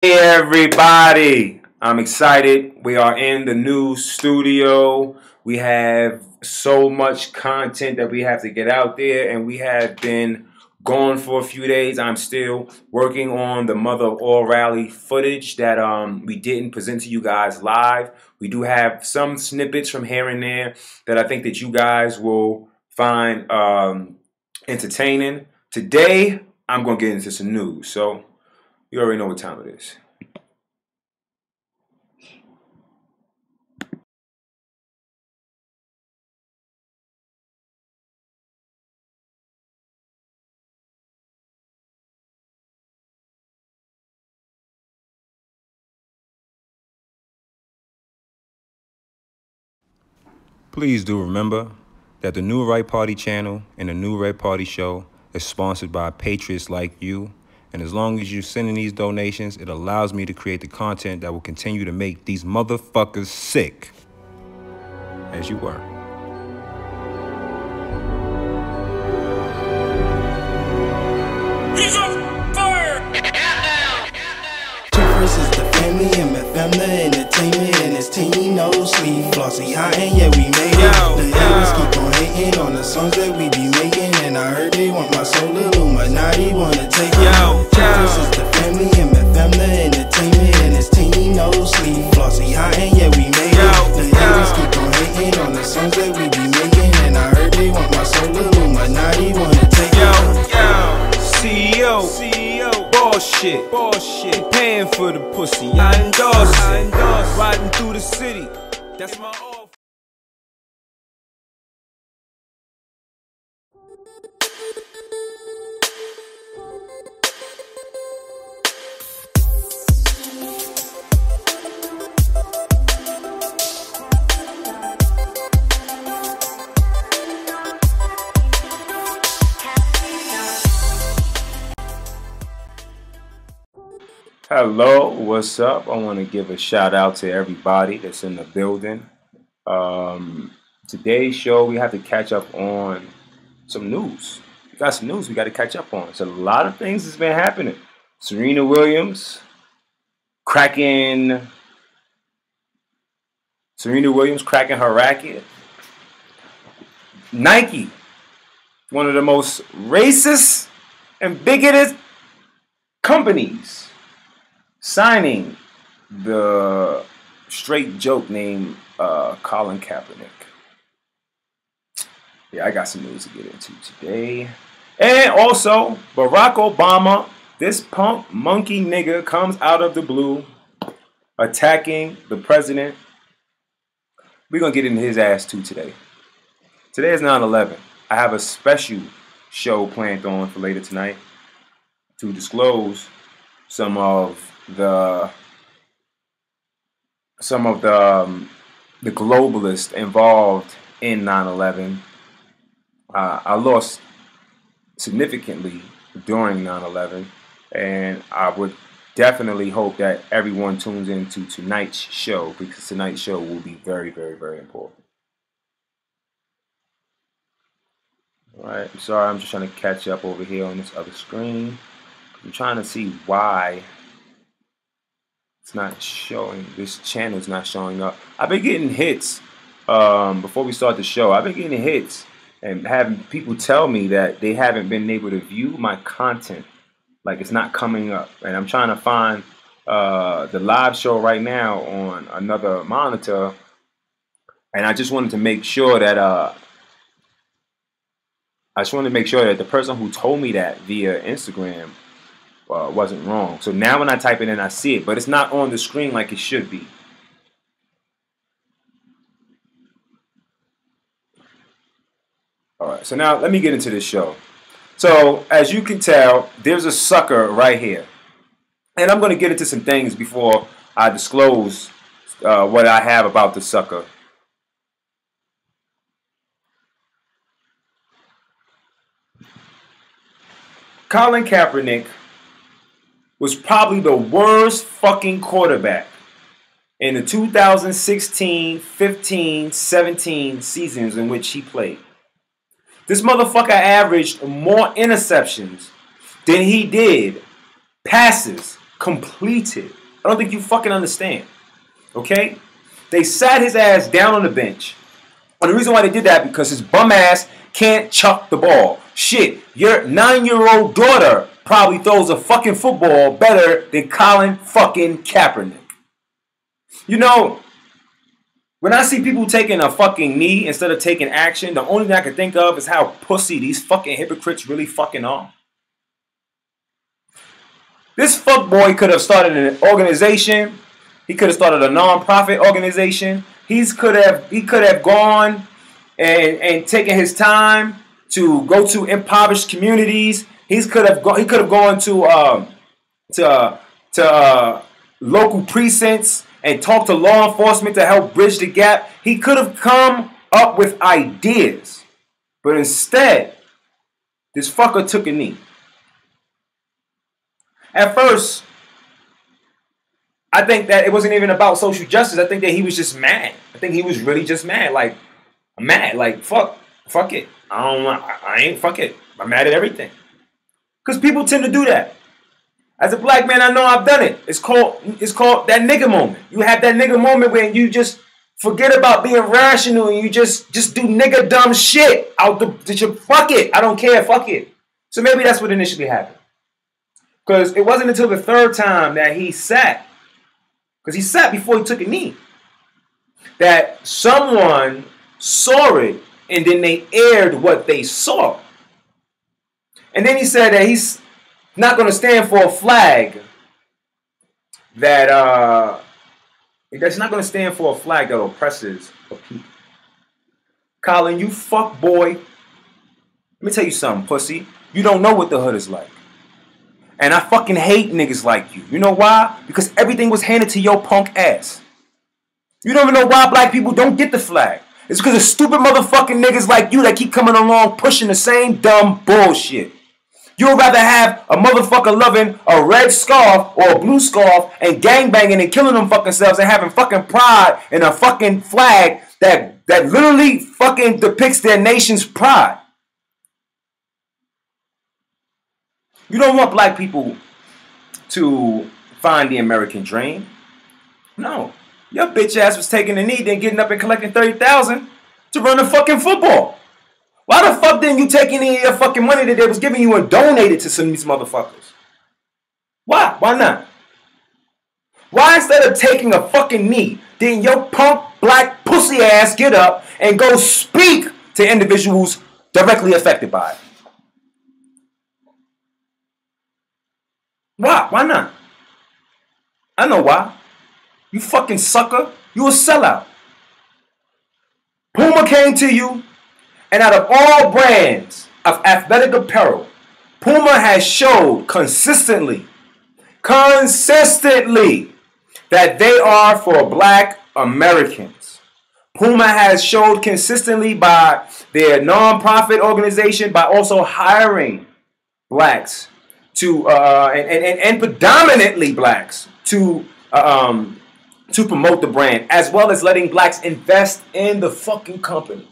Hey everybody, I'm excited. We are in the new studio. We have so much content that we have to get out there, and we have been gone for a few days. I'm still working on the Mother of All Rally footage that we didn't present to you guys live. We do have some snippets from here and there that I think that you guys will find entertaining. Today, I'm going to get into some news. So you already know what time it is. Please do remember that the New Right Party channel and the New Red Party show is sponsored by patriots like you. And as long as you're sending these donations, it allows me to create the content that will continue to make these motherfuckers sick. As you were. He's on fire! First is the family and my family entertainment and his team no sleep. Flossy high and yeah we made it. The haters keep on hating on the songs that we be making, and I heard they want my soul. Illuminati wanna take it. First is the family and my family entertainment and his team no sleep. Flossy high and yeah we made it. The haters keep on hating on the songs that we be making, and I heard they want my soul. Illuminati wanna take it. CEO, bullshit, paying for the pussy, I endorse it, riding through the city, that's my off. Hello, what's up? I want to give a shout out to everybody that's in the building. Today's show, we have to catch up on some news. We got some news we got to catch up on. So a lot of things has been happening. Serena Williams cracking her racket. Nike, one of the most racist and bigoted companies, signing the straight joke named Colin Kaepernick. Yeah, I got some news to get into today. And also, Barack Obama, this punk monkey nigga, comes out of the blue attacking the president. We're going to get into his ass too today. Today is 9/11. I have a special show planned on for later tonight to disclose some of the globalists involved in 9/11. I lost significantly during 9/11, and I would definitely hope that everyone tunes into tonight's show, because tonight's show will be very, very, very important. All right, I'm sorry, I'm just trying to catch up over here on this other screen. I'm trying to see why it's not showing. This channel's not showing up. I've been getting hits before we start the show. I've been getting hits and having people tell me that they haven't been able to view my content. Like, it's not coming up. And I'm trying to find the live show right now on another monitor. And I just wanted to make sure that the person who told me that via Instagram wasn't wrong. So now when I type it in, I see it, but it's not on the screen like it should be. All right, so now let me get into this show. So as you can tell, there's a sucker right here. And I'm going to get into some things before I disclose what I have about the sucker. Colin Kaepernick was probably the worst fucking quarterback in the 2016, 15, 17 seasons in which he played. This motherfucker averaged more interceptions than he did passes completed. I don't think you fucking understand. Okay? They sat his ass down on the bench. And the reason why they did that, because his bum ass can't chuck the ball. Shit, your 9-year-old daughter probably throws a fucking football better than Colin fucking Kaepernick. You know, when I see people taking a fucking knee instead of taking action, the only thing I can think of is how pussy these fucking hypocrites really fucking are. This fuckboy could have started an organization. He could have started a non-profit organization. He could have gone and taken his time to go to impoverished communities. He could have gone to local precincts and talked to law enforcement to help bridge the gap. He could have come up with ideas, but instead, this fucker took a knee. At first, I think that it wasn't even about social justice. I think that he was just mad. I think he was really just mad. Like, I'm mad. Like, fuck it. Fuck it. I'm mad at everything. Because people tend to do that. As a black man, I know I've done it. It's called that nigga moment. You have that nigga moment when you just forget about being rational and you just do nigga dumb shit fuck it. I don't care. Fuck it. So maybe that's what initially happened. Because it wasn't until the third time that he sat, because he sat before he took a knee, that someone saw it and then they aired what they saw. And then he said that he's not going to stand for a flag that's not going to stand for a flag that oppresses a people. Colin, you fuck boy. Let me tell you something, pussy. You don't know what the hood is like. And I fucking hate niggas like you. You know why? Because everything was handed to your punk ass. You don't even know why black people don't get the flag. It's because of stupid motherfucking niggas like you that keep coming along pushing the same dumb bullshit. You'd rather have a motherfucker loving a red scarf or a blue scarf and gangbanging and killing them fucking selves and having fucking pride in a fucking flag that literally fucking depicts their nation's pride. You don't want black people to find the American dream. No. Your bitch ass was taking a knee, then getting up and collecting $30,000 to run a fucking football. Why the fuck didn't you take any of your fucking money that they was giving you and donate it to some of these motherfuckers? Why? Why not? Why instead of taking a fucking knee, didn't your punk black pussy ass get up and go speak to individuals directly affected by it? Why? Why not? I know why. You fucking sucker. You a sellout. Puma came to you, and out of all brands of athletic apparel, Puma has showed consistently that they are for black Americans. Puma has showed consistently by their non-profit organization, by also hiring blacks to and predominantly blacks to promote the brand, as well as letting blacks invest in the fucking company.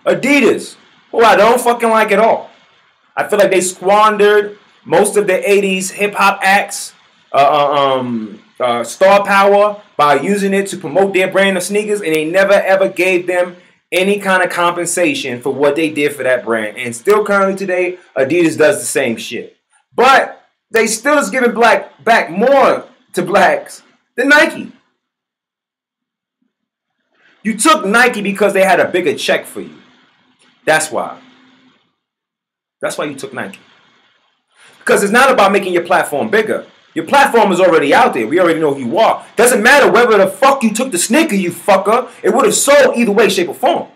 Adidas, who I don't fucking like at all. I feel like they squandered most of the 80s hip-hop acts, star power, by using it to promote their brand of sneakers, and they never ever gave them any kind of compensation for what they did for that brand. And still currently today, Adidas does the same shit. But they still is giving back more to blacks than Nike. You took Nike because they had a bigger check for you. That's why. That's why you took Nike. Because it's not about making your platform bigger. Your platform is already out there. We already know who you are. Doesn't matter whether the fuck you took the sneaker, you fucker. It would have sold either way, shape, or form.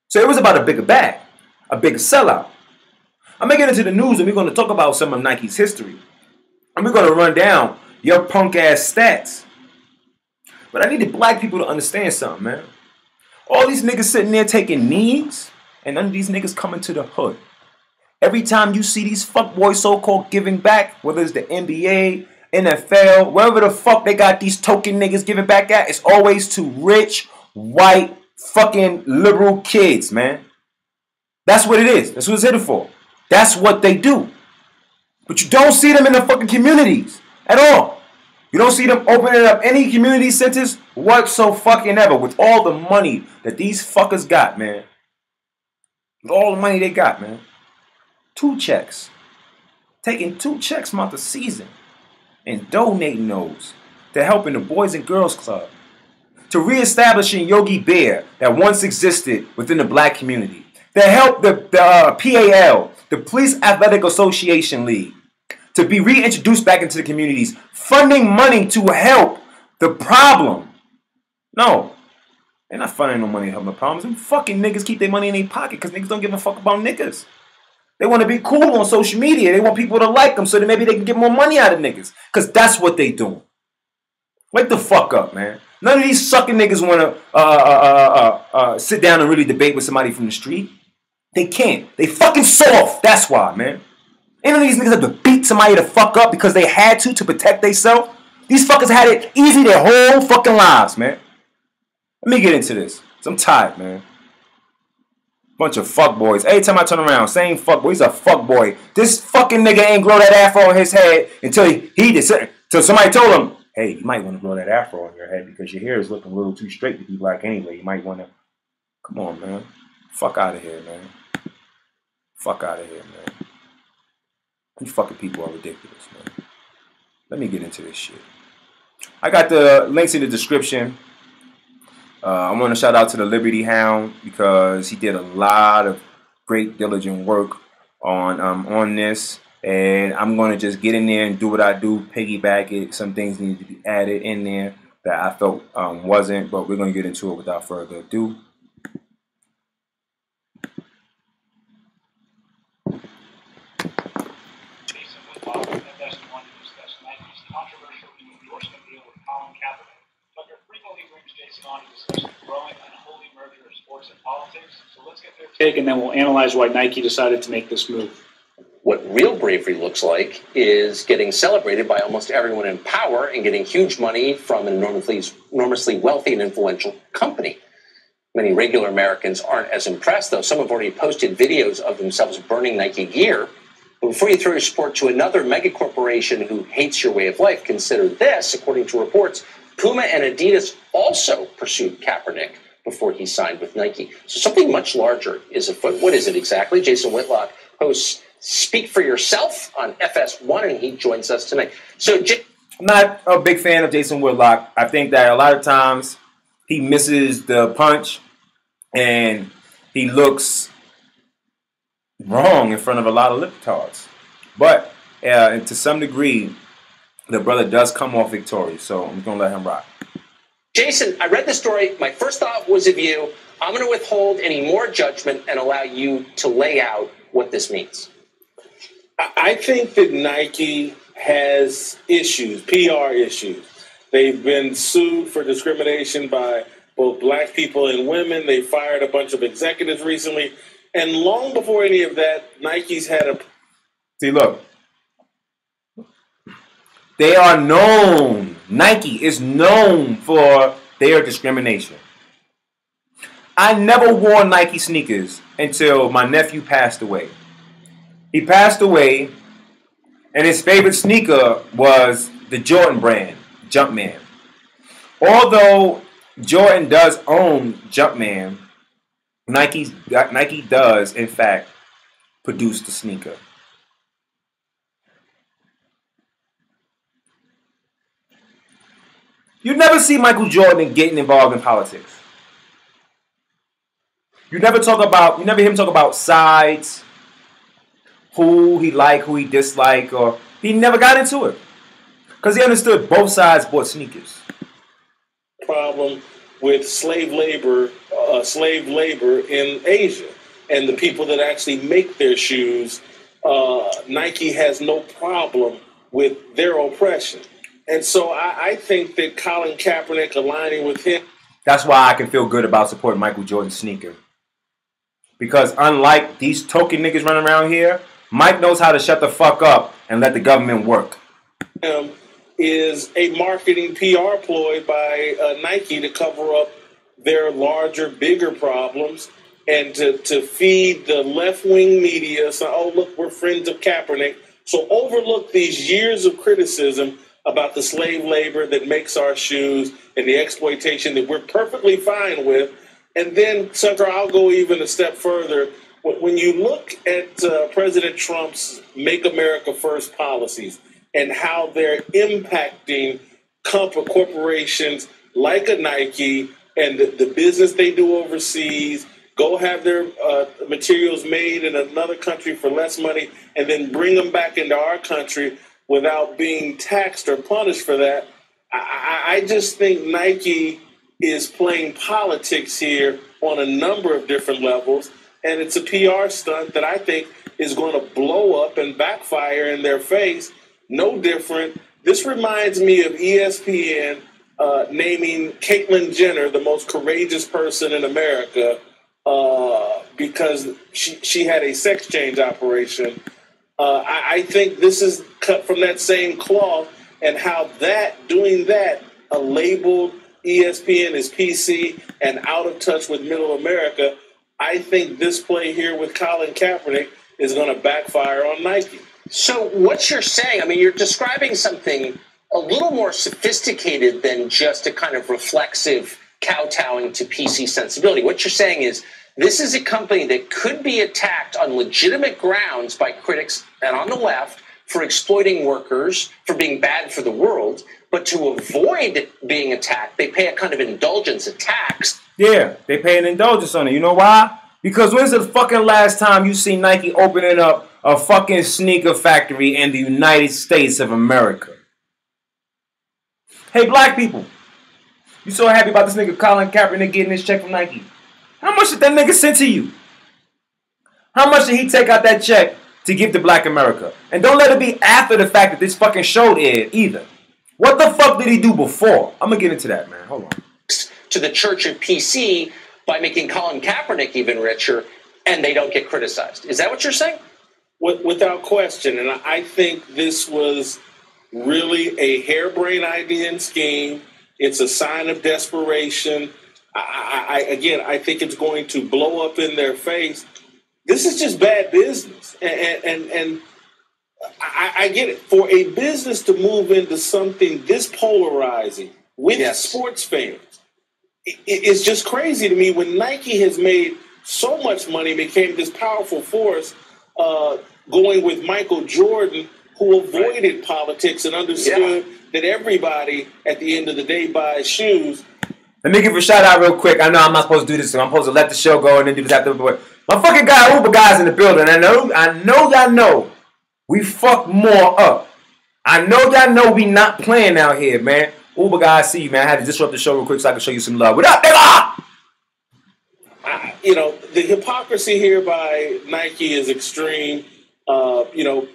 So it was about a bigger bag. A bigger sellout. I'm going to get into the news and we're going to talk about some of Nike's history. And we're going to run down your punk ass stats. But I need the black people to understand something, man. All these niggas sitting there taking knees, and none of these niggas coming to the hood. Every time you see these fuckboys so-called giving back, whether it's the NBA, NFL, wherever the fuck they got these token niggas giving back at, it's always to rich, white, fucking liberal kids, man. That's what it is. That's what it's headed for. That's what they do. But you don't see them in the fucking communities at all. You don't see them opening up any community centers whatsoever with all the money that these fuckers got, man. With all the money they got, man. 2 checks. Taking 2 checks month a season and donating those to helping the Boys and Girls Club. To reestablishing Yogi Bear that once existed within the black community. To help the PAL, the Police Athletic Association League, to be reintroduced back into the communities, funding money to help the problem. No, they're not funding no money to help the problems. Them fucking niggas keep their money in their pocket because niggas don't give a fuck about niggas. They want to be cool on social media. They want people to like them so that maybe they can get more money out of niggas because that's what they doing. Wake the fuck up, man. None of these sucking niggas want to sit down and really debate with somebody from the street. They can't. They fucking soft. That's why, man. Ain't none of these niggas have to beat somebody to fuck up because they had to protect themselves. These fuckers had it easy their whole fucking lives, man. Let me get into this. I'm tired, man. Bunch of fuckboys. Every time I turn around, same fuckboy. He's a fuckboy. This fucking nigga ain't grow that afro on his head until till somebody told him, hey, you might want to grow that afro on your head because your hair is looking a little too straight to be black anyway. You might want to... Come on, man. Fuck out of here, man. Fuck out of here, man. These fucking people are ridiculous, man. Let me get into this shit. I got the links in the description. I want to shout out to the Liberty Hound because he did a lot of great, diligent work on this. And I'm going to just get in there and do what I do, piggyback it. Some things need to be added in there that I felt wasn't, but we're going to get into it without further ado. Jason Whitlock, FS1 to discuss Nike's controversial endorsement deal with Colin Kaepernick. Tucker frequently brings Jason on to discuss the growing unholy merger of sports and politics. So let's get their take, and then we'll analyze why Nike decided to make this move. What real bravery looks like is getting celebrated by almost everyone in power and getting huge money from an enormously wealthy and influential company. Many regular Americans aren't as impressed, though. Some have already posted videos of themselves burning Nike gear. But before you throw your support to another mega corporation who hates your way of life, consider this. According to reports, Puma and Adidas also pursued Kaepernick before he signed with Nike. So something much larger is afoot. What is it exactly? Jason Whitlock hosts Speak for Yourself on FS1, and he joins us tonight. So, I'm not a big fan of Jason Whitlock. I think that a lot of times he misses the punch and he looks wrong in front of a lot of libtards. But and to some degree, the brother does come off victorious, so I'm going to let him rock. Jason, I read the story. My first thought was of you. I'm going to withhold any more judgment and allow you to lay out what this means. I think that Nike has issues, PR issues. They've been sued for discrimination by both black people and women. They fired a bunch of executives recently. And long before any of that, Nike's had a... See, look. They are known. Nike is known for their discrimination. I never wore Nike sneakers until my nephew passed away. He passed away, and his favorite sneaker was the Jordan brand, Jumpman. Although Jordan does own Jumpman, Nike does, in fact, produce the sneaker. You never see Michael Jordan getting involved in politics. You never hear him talk about sides, who he liked, who he disliked, or he never got into it. Because he understood both sides bought sneakers. Problem with slave labor in Asia and the people that actually make their shoes. Nike has no problem with their oppression. And so I think that Colin Kaepernick aligning with him. That's why I can feel good about supporting Michael Jordan's sneaker. Because unlike these token niggas running around here, Mike knows how to shut the fuck up and let the government work. Is a marketing PR ploy by Nike to cover up their larger, bigger problems and to feed the left-wing media. So, oh, look, we're friends of Kaepernick. So overlook these years of criticism about the slave labor that makes our shoes and the exploitation that we're perfectly fine with. And then, Senator, I'll go even a step further. When you look at President Trump's Make America First policies and how they're impacting corporations like a Nike and the business they do overseas, go have their materials made in another country for less money, and then bring them back into our country without being taxed or punished for that. I just think Nike is playing politics here on a number of different levels, and it's a PR stunt that I think is going to blow up and backfire in their face. No different. This reminds me of ESPN naming Caitlyn Jenner the most courageous person in America because she had a sex change operation. I think this is cut from that same cloth, and how doing that labeled ESPN as PC and out of touch with middle America. I think this play here with Colin Kaepernick is going to backfire on Nike. So what you're saying, I mean, you're describing something a little more sophisticated than just a kind of reflexive kowtowing to PC sensibility. What you're saying is this is a company that could be attacked on legitimate grounds by critics and on the left for exploiting workers, for being bad for the world, but to avoid being attacked, they pay a kind of indulgence, a tax. Yeah, they pay an indulgence on it. You know why? Because when's the fucking last time you see Nike opening up a fucking sneaker factory in the United States of America? Hey, black people, you so happy about this nigga Colin Kaepernick getting his check from Nike? How much did that nigga send to you? How much did he take out that check to give to black America? And don't let it be after the fact that this fucking show aired either. What the fuck did he do before? I'm gonna get into that, man. Hold on. To the church of PC by making Colin Kaepernick even richer, and they don't get criticized. Is that what you're saying? Without question. And I think this was really a harebrained idea and scheme. It's a sign of desperation. I think it's going to blow up in their face. This is just bad business. And I get it. For a business to move into something this polarizing with sports fans, it's just crazy to me when Nike has made so much money, became this powerful force, going with Michael Jordan, who avoided politics and understood that everybody at the end of the day buys shoes. Let me give a shout out real quick. I know I'm not supposed to do this, so I'm supposed to let the show go and then do this after. But my fucking guy, Uber guys in the building. I know y'all know we fuck more up. I know y'all know we not playing out here, man. Uber guys, see you, man. I had to disrupt the show real quick so I can show you some love. What up, nigga? The hypocrisy here by Nike is extreme.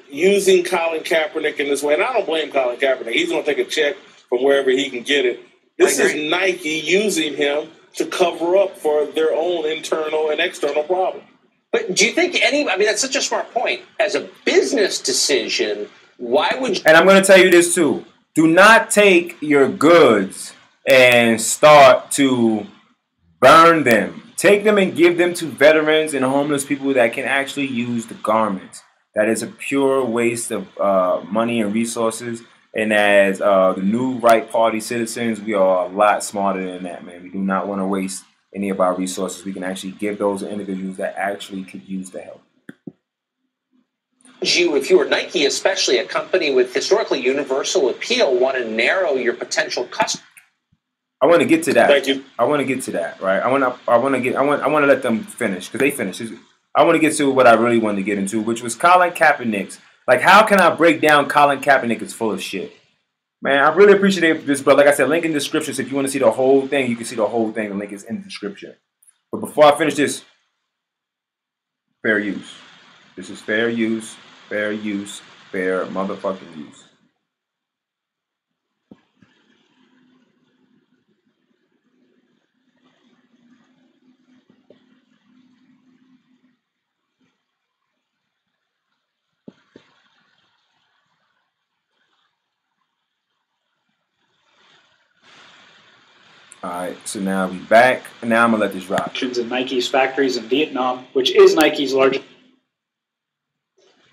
Using Colin Kaepernick in this way, and I don't blame Colin Kaepernick. He's going to take a check from wherever he can get it. This is Nike using him to cover up for their own internal and external problem. But do you think that's such a smart point. As a business decision, why would you... And I'm going to tell you this too. Do not take your goods and start to burn them. Take them and give them to veterans and homeless people that can actually use the garments. That is a pure waste of money and resources. And as the new right party citizens, we are a lot smarter than that, man. We do not want to waste any of our resources. We can actually give those to individuals that actually could use the help. If you were Nike, especially a company with historically universal appeal, want to narrow your potential customers. I want to get to that. Thank you. I want to get to that, right? I want to let them finish because they finished. I want to get to what I really wanted to get into, which was Colin Kaepernick's. Like, how can I break down Colin Kaepernick is full of shit? Man, I really appreciate this, but like I said, link in the description. So if you want to see the whole thing, you can see the whole thing. The link is in the description. But before I finish this, fair use. This is fair use, fair motherfucking use. All right, so now we back, and now I'm gonna let this rock. In Nike's factories in Vietnam, which is Nike's largest.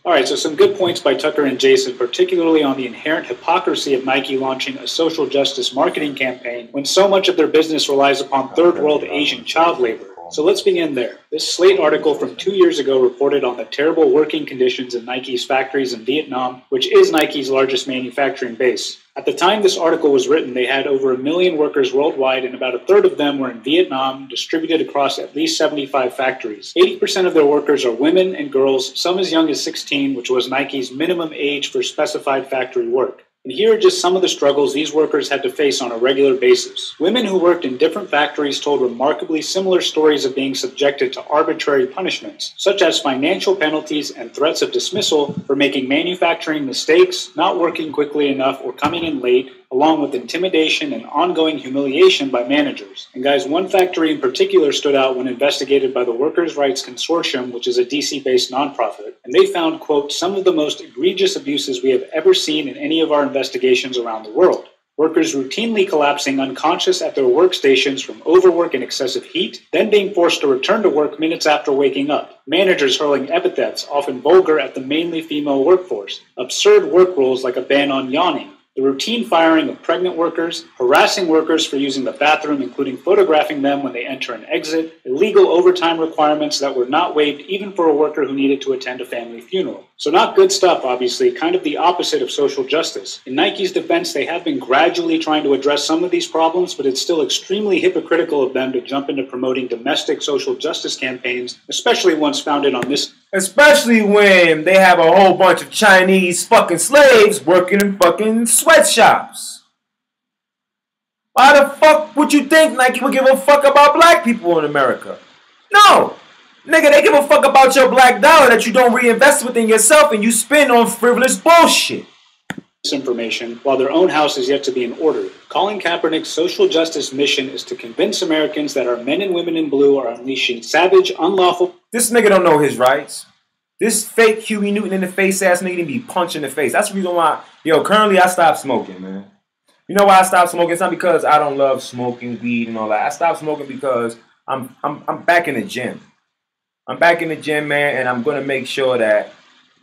All right. Alright, so some good points by Tucker and Jason, particularly on the inherent hypocrisy of Nike launching a social justice marketing campaign when so much of their business relies upon third world Asian child labor. So let's begin there. This Slate article from 2 years ago reported on the terrible working conditions in Nike's factories in Vietnam, which is Nike's largest manufacturing base. At the time this article was written, they had over 1 million workers worldwide, and about a third of them were in Vietnam, distributed across at least 75 factories. 80% of their workers are women and girls, some as young as 16, which was Nike's minimum age for specified factory work. And here are just some of the struggles these workers had to face on a regular basis. Women who worked in different factories told remarkably similar stories of being subjected to arbitrary punishments, such as financial penalties and threats of dismissal for making manufacturing mistakes, not working quickly enough, or coming in late, along with intimidation and ongoing humiliation by managers. And guys, one factory in particular stood out when investigated by the Workers' Rights Consortium, which is a DC-based nonprofit, and they found, quote, some of the most egregious abuses we have ever seen in any of our investigations around the world. Workers routinely collapsing unconscious at their workstations from overwork and excessive heat, then being forced to return to work minutes after waking up. Managers hurling epithets, often vulgar, at the mainly female workforce. Absurd work rules like a ban on yawning. The routine firing of pregnant workers, harassing workers for using the bathroom, including photographing them when they enter and exit, illegal overtime requirements that were not waived even for a worker who needed to attend a family funeral. So not good stuff, obviously, kind of the opposite of social justice. In Nike's defense, they have been gradually trying to address some of these problems, but it's still extremely hypocritical of them to jump into promoting domestic social justice campaigns, especially ones founded on this. Especially when they have a whole bunch of Chinese fucking slaves working in fucking sweatshops. Why the fuck would you think Nike would give a fuck about black people in America? No! Nigga, they give a fuck about your black dollar that you don't reinvest within yourself and you spend on frivolous bullshit. Information, while their own house is yet to be in order. Colin Kaepernick's social justice mission is to convince Americans that our men and women in blue are unleashing savage, unlawful... This nigga don't know his rights. This fake Huey Newton in the face ass nigga need to be punched in the face. That's the reason why, currently I stopped smoking, man. You know why I stopped smoking? It's not because I don't love smoking weed and all that. I stopped smoking because I'm back in the gym. I'm back in the gym, man, and I'm gonna make sure that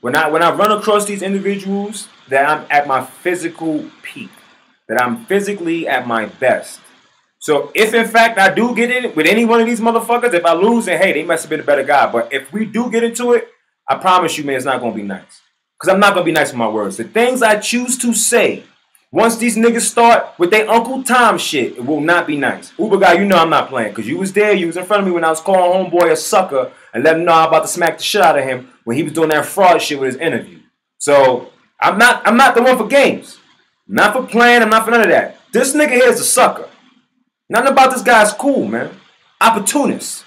when I run across these individuals, that I'm at my physical peak, that I'm physically at my best. So if in fact I do get in it with any one of these motherfuckers, if I lose, then hey, they must have been a better guy. But if we do get into it, I promise you, man, it's not gonna be nice. Because I'm not gonna be nice with my words. The things I choose to say, once these niggas start with their Uncle Tom shit, it will not be nice. Uber guy, you know I'm not playing. Because you was there, you was in front of me when I was calling homeboy a sucker and let him know I'm about to smack the shit out of him when he was doing that fraud shit with his interview. So I'm not the one for games. I'm not for playing, I'm not for none of that. This nigga here is a sucker. Nothing about this guy's cool, man. Opportunist.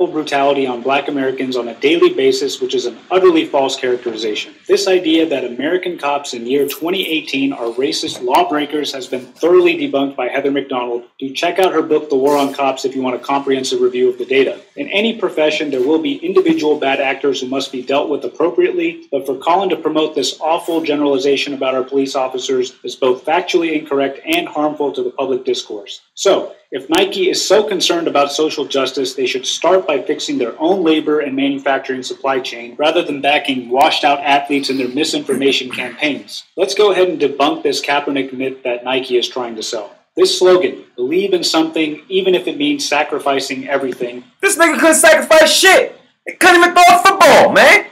Brutality on black Americans on a daily basis, which is an utterly false characterization. This idea that American cops in year 2018 are racist lawbreakers has been thoroughly debunked by Heather McDonald. Do check out her book, The War on Cops, if you want a comprehensive review of the data. In any profession, there will be individual bad actors who must be dealt with appropriately, but for Colin to promote this awful generalization about our police officers is both factually incorrect and harmful to the public discourse. So, if Nike is so concerned about social justice, they should start by fixing their own labor and manufacturing supply chain rather than backing washed-out athletes in their misinformation campaigns. Let's go ahead and debunk this Kaepernick myth that Nike is trying to sell. This slogan, believe in something even if it means sacrificing everything. This nigga couldn't sacrifice shit. He couldn't even throw a football, man.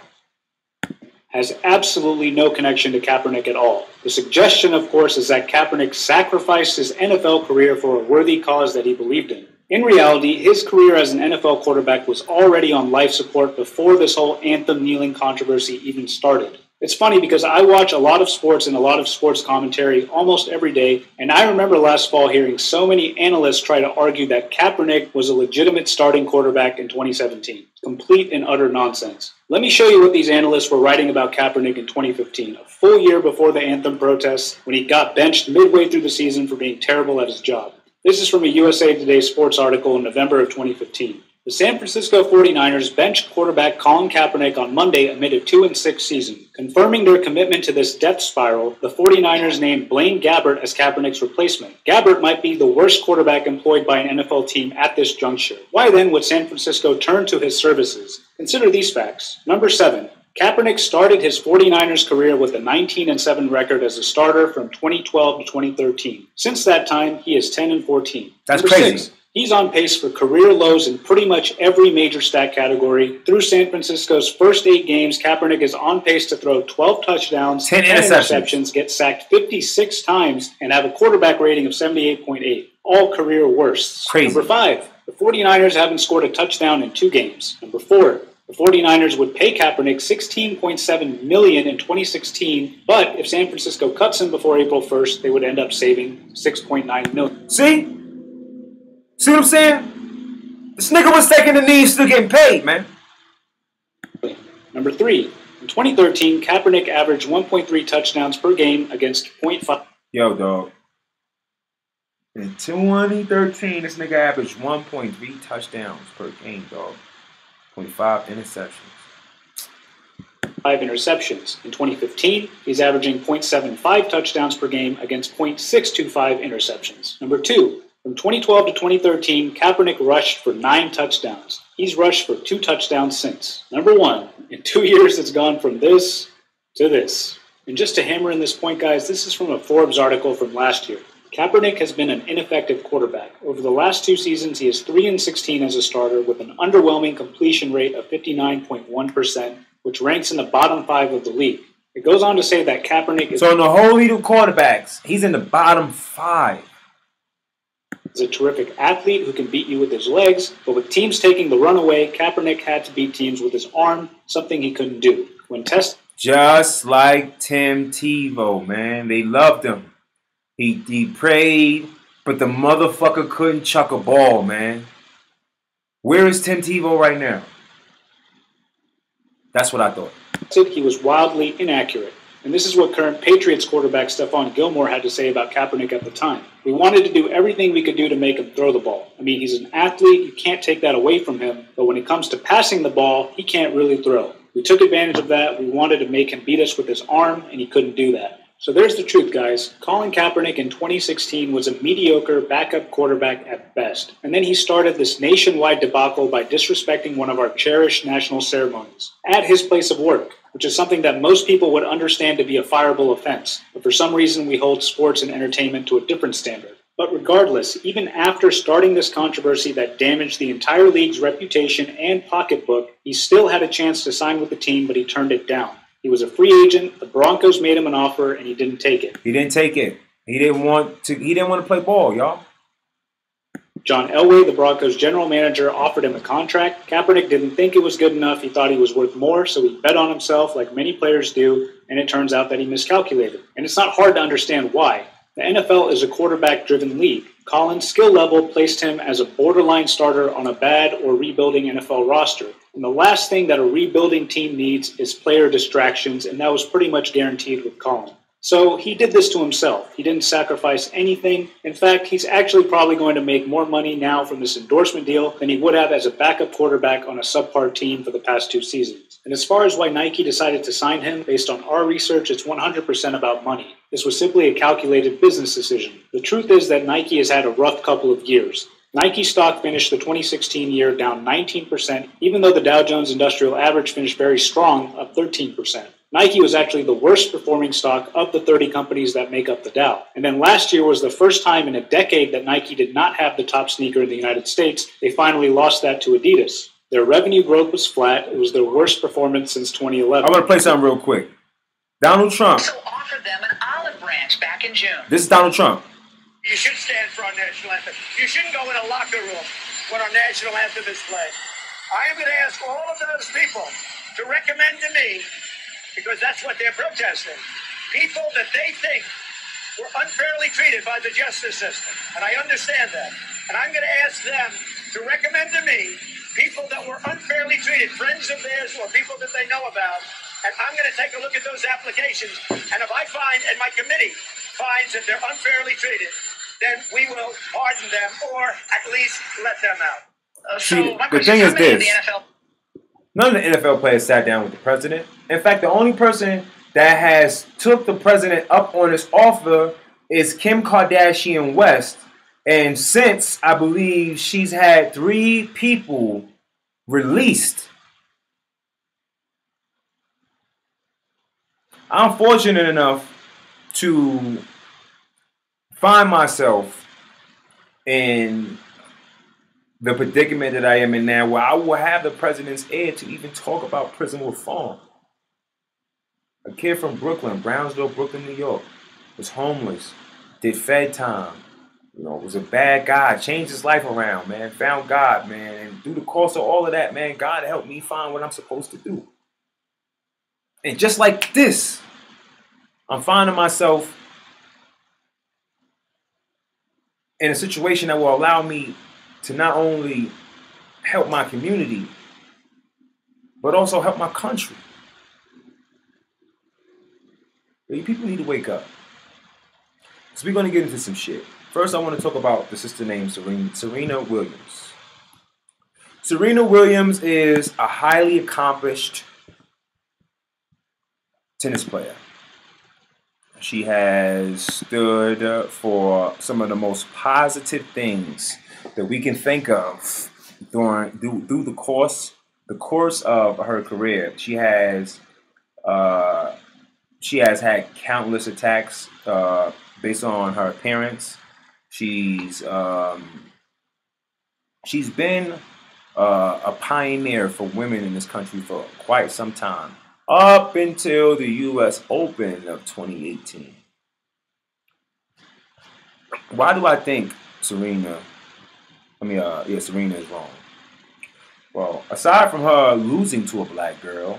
Has absolutely no connection to Kaepernick at all. The suggestion, of course, is that Kaepernick sacrificed his NFL career for a worthy cause that he believed in. In reality, his career as an NFL quarterback was already on life support before this whole anthem kneeling controversy even started. It's funny because I watch a lot of sports and a lot of sports commentary almost every day, and I remember last fall hearing so many analysts try to argue that Kaepernick was a legitimate starting quarterback in 2017. Complete and utter nonsense. Let me show you what these analysts were writing about Kaepernick in 2015, a full year before the anthem protests, when he got benched midway through the season for being terrible at his job. This is from a USA Today sports article in November of 2015. The San Francisco 49ers benched quarterback Colin Kaepernick on Monday amid a 2-6 season. Confirming their commitment to this death spiral, the 49ers named Blaine Gabbert as Kaepernick's replacement. Gabbert might be the worst quarterback employed by an NFL team at this juncture. Why then would San Francisco turn to his services? Consider these facts. Number 7. Kaepernick started his 49ers career with a 19-7 record as a starter from 2012 to 2013. Since that time, he is 10-14. That's Number crazy. 6. He's on pace for career lows in pretty much every major stat category. Through San Francisco's first 8 games, Kaepernick is on pace to throw 12 touchdowns, 10 interceptions, get sacked 56 times, and have a quarterback rating of 78.8. All career worsts. Crazy. Number 5, the 49ers haven't scored a touchdown in 2 games. Number 4, the 49ers would pay Kaepernick $16.7 million in 2016, but if San Francisco cuts him before April 1st, they would end up saving $6.9 million. See? See what I'm saying? This nigga was taking the knee, still getting paid, man. Number 3, in 2013, Kaepernick averaged 1.3 touchdowns per game against 0.5. Yo, dog. In 2013, this nigga averaged 1.3 touchdowns per game, dog. 0.5 interceptions. 5 interceptions. In 2015, he's averaging 0.75 touchdowns per game against 0.625 interceptions. Number 2, from 2012 to 2013, Kaepernick rushed for 9 touchdowns. He's rushed for 2 touchdowns since. Number 1, in 2 years, it's gone from this to this. And just to hammer in this point, guys, this is from a Forbes article from last year. Kaepernick has been an ineffective quarterback. Over the last 2 seasons, he is 3-16 as a starter with an underwhelming completion rate of 59.1%, which ranks in the bottom 5 of the league. It goes on to say that Kaepernick is... So in the whole league of quarterbacks, he's in the bottom 5. He's a terrific athlete who can beat you with his legs, but with teams taking the run away, Kaepernick had to beat teams with his arm, something he couldn't do. When tested... Just like Tim Tebow, man. They loved him. He prayed, but the motherfucker couldn't chuck a ball, man. Where is Tim Tebow right now? That's what I thought. He was wildly inaccurate. And this is what current Patriots quarterback Stephon Gilmore had to say about Kaepernick at the time. We wanted to do everything we could do to make him throw the ball. I mean, he's an athlete. You can't take that away from him. But when it comes to passing the ball, he can't really throw. We took advantage of that. We wanted to make him beat us with his arm, and he couldn't do that. So there's the truth, guys. Colin Kaepernick in 2016 was a mediocre backup quarterback at best. And then he started this nationwide debacle by disrespecting one of our cherished national ceremonies at his place of work, which is something that most people would understand to be a fireable offense. But for some reason, we hold sports and entertainment to a different standard. But regardless, even after starting this controversy that damaged the entire league's reputation and pocketbook, he still had a chance to sign with the team, but he turned it down. He was a free agent. The Broncos made him an offer, and he didn't take it. He didn't take it. He didn't want to play ball, y'all. John Elway, the Broncos general manager, offered him a contract. Kaepernick didn't think it was good enough. He thought he was worth more, so he bet on himself like many players do, and it turns out that he miscalculated. And it's not hard to understand why. The NFL is a quarterback-driven league. Colin's skill level placed him as a borderline starter on a bad or rebuilding NFL roster. And the last thing that a rebuilding team needs is player distractions, and that was pretty much guaranteed with Colin. So he did this to himself. He didn't sacrifice anything. In fact, he's actually probably going to make more money now from this endorsement deal than he would have as a backup quarterback on a subpar team for the past 2 seasons. And as far as why Nike decided to sign him, based on our research, it's 100% about money. This was simply a calculated business decision. The truth is that Nike has had a rough couple of years. Nike stock finished the 2016 year down 19%, even though the Dow Jones Industrial Average finished very strong, up 13%. Nike was actually the worst performing stock of the 30 companies that make up the Dow. And then last year was the first time in a decade that Nike did not have the top sneaker in the United States. They finally lost that to Adidas. Their revenue growth was flat. It was their worst performance since 2011. I'm going to play something real quick. Donald Trump. Also offered them an olive branch back in June. This is Donald Trump. You should stand for our national anthem. You shouldn't go in a locker room when our national anthem is played. I am going to ask all of those people to recommend to me, because that's what they're protesting, people that they think were unfairly treated by the justice system. And I understand that. And I'm going to ask them to recommend to me people that were unfairly treated, friends of theirs or people that they know about. And I'm going to take a look at those applications. And if I find, and my committee finds that they're unfairly treated, then we will pardon them or at least let them out. See, the thing is this. None of the NFL players sat down with the president. In fact, the only person that has took the president up on his offer is Kim Kardashian West. And since, I believe, she's had 3 people released. I'm fortunate enough to find myself in the predicament that I am in now, where I will have the president's aid to even talk about prison reform. A kid from Brooklyn, Brownsville, Brooklyn, New York, was homeless, did Fed time, was a bad guy, changed his life around, man, found God, man, and through the course of all of that, man, God helped me find what I'm supposed to do. And just like this, I'm finding myself in a situation that will allow me to not only help my community, but also help my country. You people need to wake up. So we're going to get into some shit. First, I want to talk about the sister named Serena Williams. Serena Williams is a highly accomplished tennis player. She has stood for some of the most positive things that we can think of through the course of her career. She has had countless attacks based on her appearance. She's been a pioneer for women in this country for quite some time, up until the U.S. Open of 2018. Why do I think Serena is wrong? Well, aside from her losing to a black girl,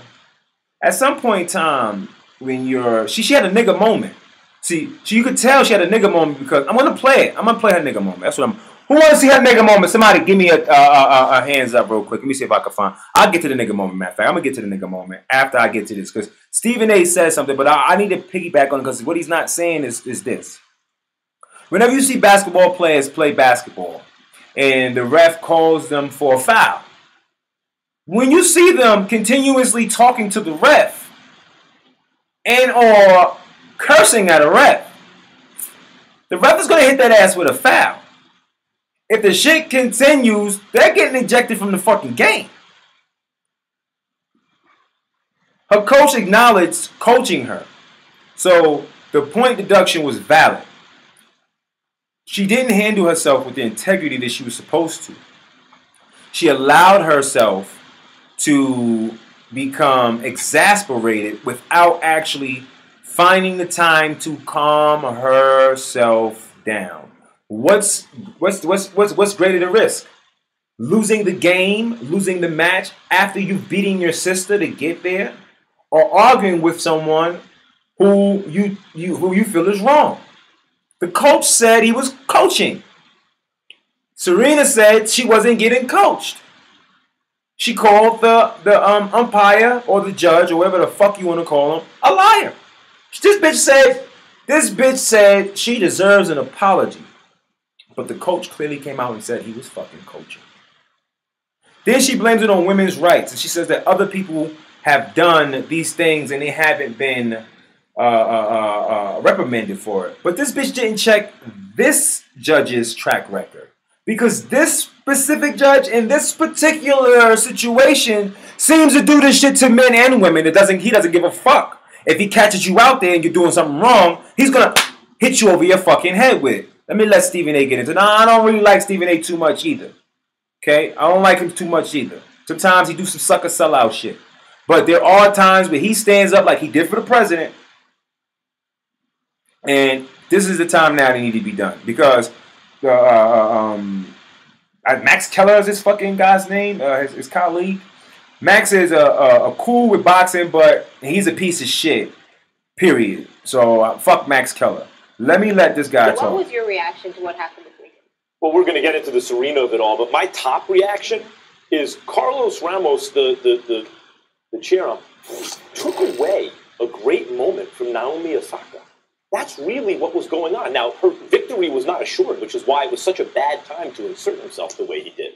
at some point in time, when she had a nigga moment. See, you could tell she had a nigga moment because I'm gonna play it. I'm gonna play her nigga moment. That's what I'm. Who wants to see her nigga moment? Somebody give me a hands up real quick. Let me see if I can find. I'll get to the nigga moment. Matter of fact, I'm gonna get to the nigga moment after I get to this because Stephen A. says something, but I need to piggyback on it because what he's not saying is this. Whenever you see basketball players play basketball and the ref calls them for a foul, when you see them continuously talking to the ref and or cursing at a ref, the ref is going to hit that ass with a foul. If the shit continues, they're getting ejected from the fucking game. Her coach acknowledged coaching her. So the point deduction was valid. She didn't handle herself with the integrity that she was supposed to. She allowed herself to become exasperated without actually finding the time to calm herself down. What's greater the risk? Losing the game, losing the match after you've beaten your sister to get there, or arguing with someone who you feel is wrong? The coach said he was coaching. Serena said she wasn't getting coached. She called the umpire or the judge or whatever the fuck you want to call him a liar. This bitch said she deserves an apology. But the coach clearly came out and said he was fucking coaching. Then she blames it on women's rights. And she says that other people have done these things and they haven't been reprimanded for it. But this bitch didn't check this judge's track record. Because this specific judge in this particular situation seems to do this shit to men and women. He doesn't give a fuck. If he catches you out there and you're doing something wrong, he's going to hit you over your fucking head with it. Let me let Stephen A. get into it. No, I don't really like Stephen A. too much either. Okay? I don't like him too much either. Sometimes he do some sucker sellout shit. But there are times where he stands up like he did for the president. And this is the time now they need to be done. Because Max Keller is his fucking guy's name, his colleague. Max is a cool with boxing, but he's a piece of shit. Period. So fuck Max Keller. Let this guy talk. What was your reaction to what happened this weekend? Well, we're going to get into the Serena of it all, but my top reaction is Carlos Ramos, the chair, took away a great moment from Naomi Osaka. That's really what was going on. Now, her victory was not assured, which is why it was such a bad time to insert himself the way he did.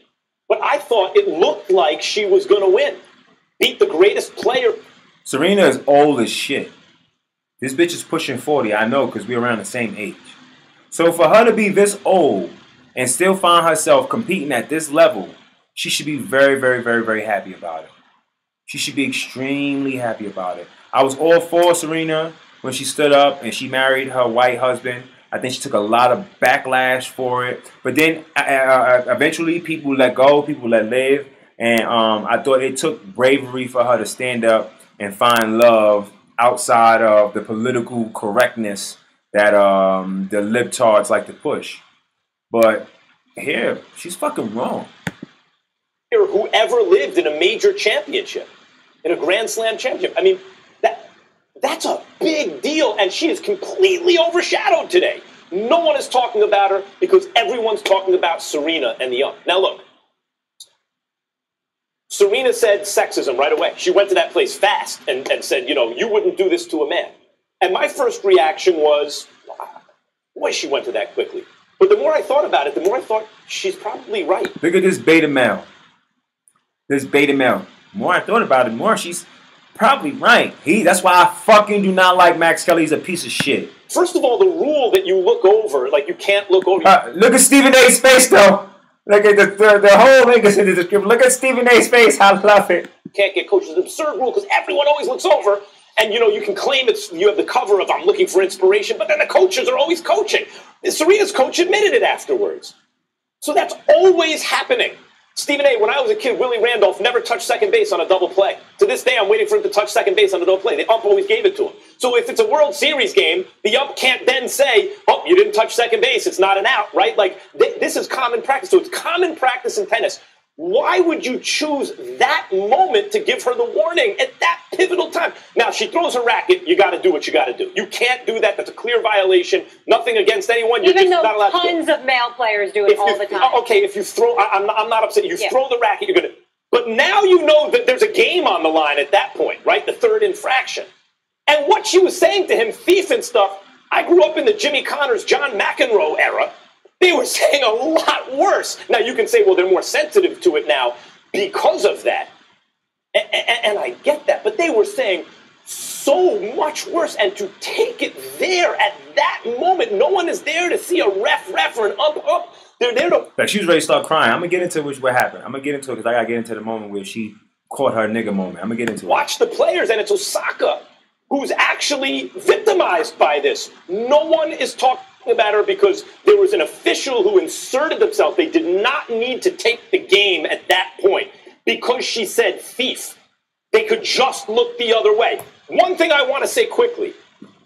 But I thought it looked like she was going to win. Beat the greatest player. Serena is old as shit. This bitch is pushing 40, I know, because we're around the same age. So for her to be this old and still find herself competing at this level, she should be very, very, very, very happy about it. She should be extremely happy about it. I was all for Serena when she stood up and she married her white husband. I think she took a lot of backlash for it. But then eventually people let go, people let live. And I thought it took bravery for her to stand up and find love outside of the political correctness that the libtards like to push. But here, she's fucking wrong. Whoever lived in a major championship, in a Grand Slam championship. I mean, that's a big deal, and she is completely overshadowed today. No one is talking about her because everyone's talking about Serena and the ump. Now, look. Serena said sexism right away. She went to that place fast and said, you wouldn't do this to a man. And my first reaction was, boy, she went to that quickly. But the more I thought about it, the more I thought she's probably right. Look at this beta male. The more I thought about it, more she's probably right. That's why I fucking do not like Max Kelly. He's a piece of shit. First of all, the rule that you look over, like you can't look over. Look at Stephen A's face, though. Look at the whole thing is in the description. Look at Stephen A's face. I love it. Can't get coaches. It's an absurd rule because everyone always looks over. And, you can claim you have the cover of I'm looking for inspiration, but then the coaches are always coaching. Serena's coach admitted it afterwards. So that's always happening. Stephen A., when I was a kid, Willie Randolph never touched second base on a double play. To this day, I'm waiting for him to touch second base on a double play. The ump always gave it to him. So if it's a World Series game, the ump can't then say, oh, you didn't touch second base, it's not an out, right? Like, this is common practice. So it's common practice in tennis. Why would you choose that moment to give her the warning at that pivotal time? Now, she throws her racket. You got to do what you got to do. You can't do that. That's a clear violation. Nothing against anyone. You're Even just though not allowed tons to do it. of male players do it all the time. Okay, if you throw, I'm not upset. You throw the racket, you're going to. But now you know that there's a game on the line at that point, right? The third infraction. And what she was saying to him, thief and stuff, I grew up in the Jimmy Connors, John McEnroe era. They were saying a lot worse. Now, you can say, well, they're more sensitive to it now because of that. And I get that. But they were saying so much worse. And to take it there at that moment, no one is there to see a ref or an ump. They're there to... Like, she was ready to start crying. I'm going to get into what happened. I'm going to get into it because I got to get into the moment where she caught her nigga moment. I'm going to get into it. Watch the players, and it's Osaka who's actually victimized by this. No one is talking about her because there was an official who inserted themselves. They did not need to take the game at that point because she said thief. They could just look the other way. One thing I want to say quickly,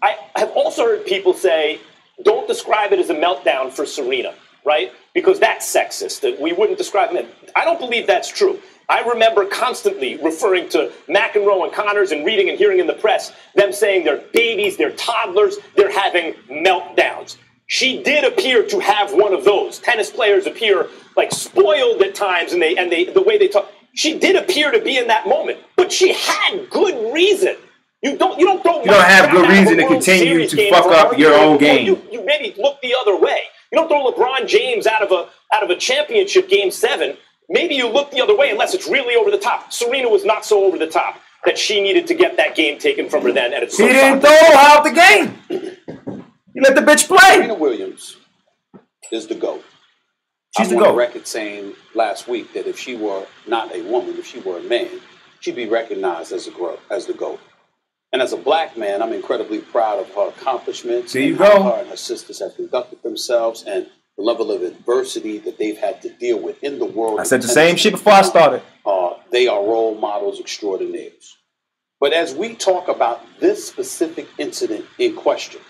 I have also heard people say, don't describe it as a meltdown for Serena, right? Because that's sexist, that we wouldn't describe it. I don't believe that's true. I remember constantly referring to McEnroe and Connors and reading and hearing in the press them saying they're babies, they're toddlers, they're having meltdowns. She did appear to have one of those. Tennis players appear like spoiled at times, and the way they talk. She did appear to be in that moment, but she had good reason. You don't have good reason to continue to fuck up your own game. You maybe look the other way. You don't throw LeBron James out of a championship game 7. Maybe you look the other way unless it's really over the top. Serena was not so over the top that she needed to get that game taken from her then. And she didn't throw out the game. You let the bitch play. Serena Williams is the GOAT. She's the GOAT. GOAT. On record saying last week that if she were not a woman, if she were a man, she'd be recognized as the GOAT. And as a black man, I'm incredibly proud of her accomplishments. There you and how go. her and her sisters have conducted themselves and the level of adversity that they've had to deal with in the world. I said the same shit before I started. They are role models extraordinaires. But as we talk about this specific incident in question,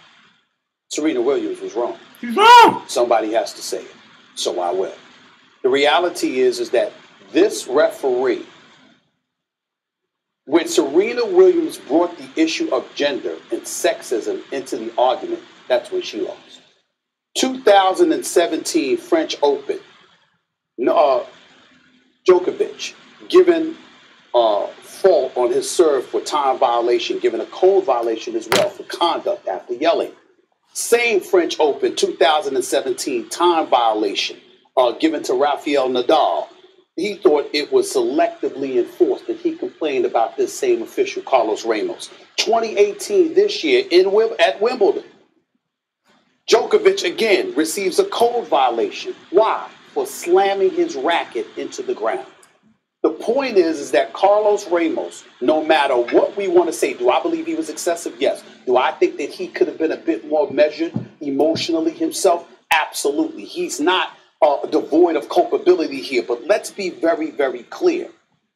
Serena Williams was wrong. She's wrong. Somebody has to say it, so I will. The reality is that this referee, when Serena Williams brought the issue of gender and sexism into the argument, that's when she lost. 2017 French Open, Djokovic given fault on his serve for time violation, given a code violation as well for conduct after yelling. Same French Open, 2017 time violation given to Rafael Nadal. He thought it was selectively enforced, and he complained about this same official, Carlos Ramos. 2018, this year, at Wimbledon, Djokovic again receives a code violation. Why? For slamming his racket into the ground. The point is that Carlos Ramos, no matter what we want to say, do I believe he was excessive? Yes. Do I think that he could have been a bit more measured emotionally himself? Absolutely. He's not devoid of culpability here, but let's be very, very clear.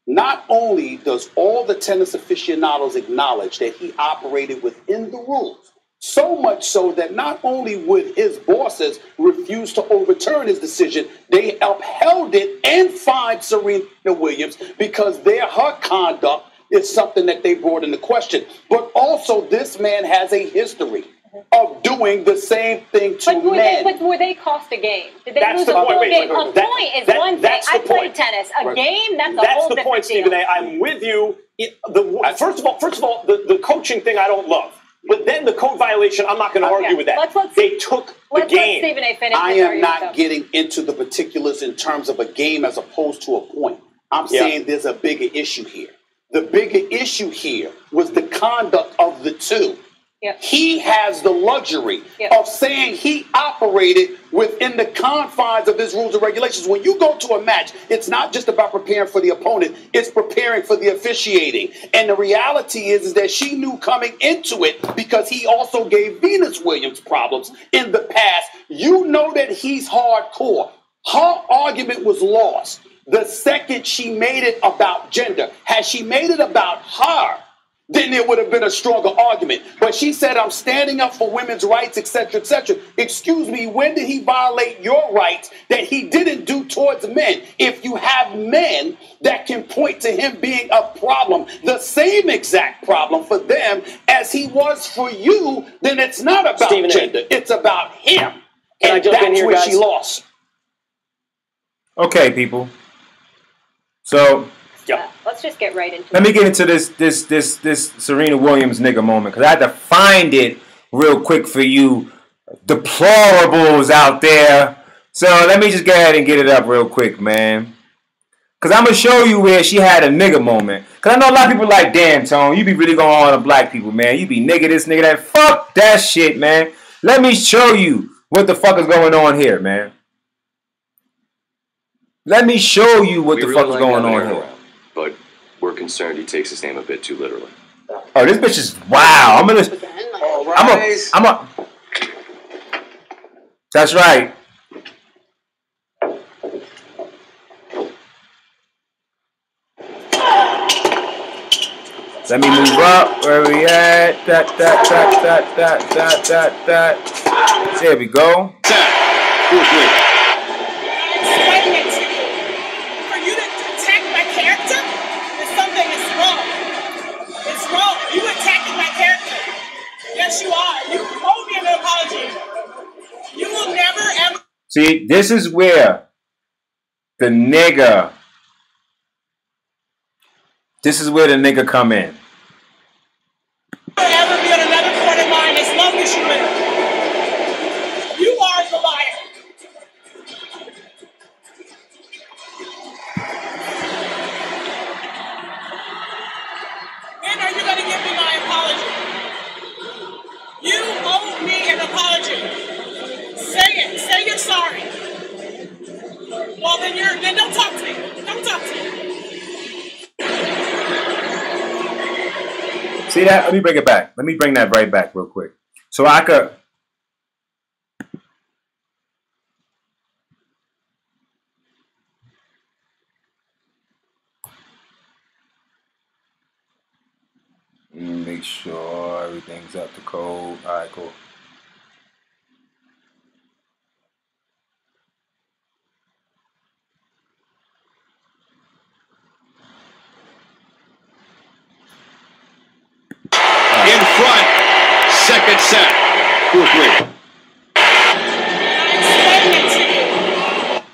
Not only does all the tennis aficionados acknowledge that he operated within the rules, so much so that not only would his bosses refuse to overturn his decision, they upheld it and fined Serena Williams because her conduct is something that they brought into question. But also, this man has a history of doing the same thing to men. But were they cost a game? Did they That's lose the a point. full game? Wait, A point is one thing. I played tennis. A game, that's a whole different deal. That's the point, Stephen A. I'm with you. First of all, the coaching thing I don't love. But then the code violation, I'm not going to argue with that. They took the game. Let Stephen A. finish. I am not getting into the particulars in terms of a game as opposed to a point. I'm saying there's a bigger issue here. The bigger issue here was the conduct of the two. Yep. He has the luxury of saying he operated within the confines of his rules and regulations. When you go to a match, it's not just about preparing for the opponent, it's preparing for the officiating. And the reality is that she knew coming into it, because he also gave Venus Williams problems in the past. You know that he's hardcore. Her argument was lost the second she made it about gender. Had she made it about her, then there would have been a stronger argument. But she said, I'm standing up for women's rights, etc., etc. Excuse me, when did he violate your rights that he didn't do towards men? If you have men that can point to him being a problem, the same exact problem for them as he was for you, then it's not about gender. It's about him. And that's where she lost. Okay, people. So... let's just get right into it. Let me get into this Serena Williams nigga moment, because I had to find it real quick for you deplorables out there. So let me just go ahead and get it up real quick, man. Because I'm going to show you where she had a nigga moment. Because I know a lot of people like, damn, Tone, you be really going on to black people, man. You be nigga this, nigga that. Fuck that shit, man. Let me show you what the fuck is going on here, man. Let me show you what the fuck is going on here. But we're concerned he takes his name a bit too literally. Oh, this bitch is wow. That's right. Let me move up. Where we at? That. There we go. Yes, you are. You owe me an apology. You will never, ever... See, this is where the nigga... This is where the nigga come in. Ever be on another court of mine as long as you live. You are the liar. When are you going to give me my apology? You owe me an apology. Say it. Say you're sorry. Well, then don't talk to me. Don't talk to me. See that? Let me bring it back. Let me bring that right back real quick. So I could... Make sure everything's up to code. All right, cool. In front, second set. 4-3.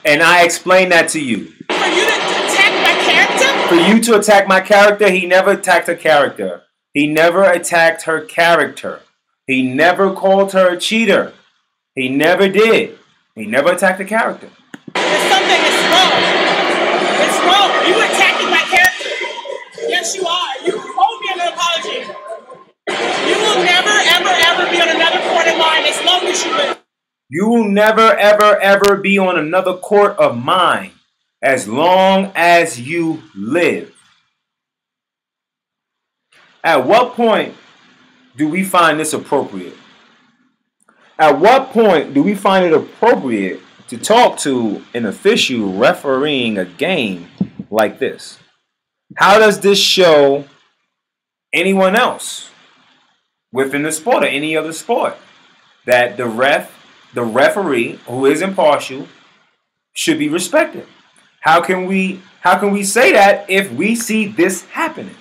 And I explained that to you. For you to attack my character? For you to attack my character, he never attacked her character. He never attacked her character. He never called her a cheater. He never did. He never attacked the character. There's something that's wrong. It's wrong. You attacking my character. Yes, you are. You owe me an apology. You will never, ever, ever be on another court of mine as long as you live. You will never, ever, ever be on another court of mine as long as you live. At what point do we find this appropriate? At what point do we find it appropriate to talk to an official refereeing a game like this? How does this show anyone else within the sport or any other sport that the referee who is impartial should be respected? How can we say that if we see this happening?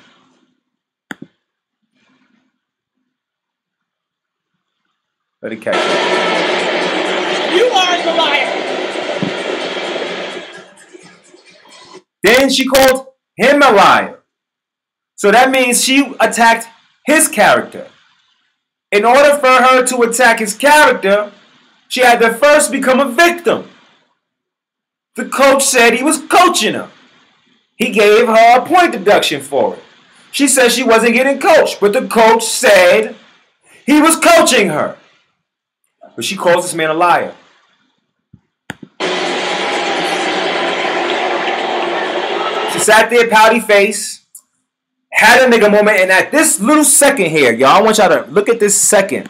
Let it catch up. You are the liar. Then she called him a liar. So that means she attacked his character. In order for her to attack his character, she had to first become a victim. The coach said he was coaching her. He gave her a point deduction for it. She said she wasn't getting coached, but the coach said he was coaching her. But she calls this man a liar. She sat there, pouty face, had a nigga moment, and at this little second here, y'all, I want y'all to look at this second.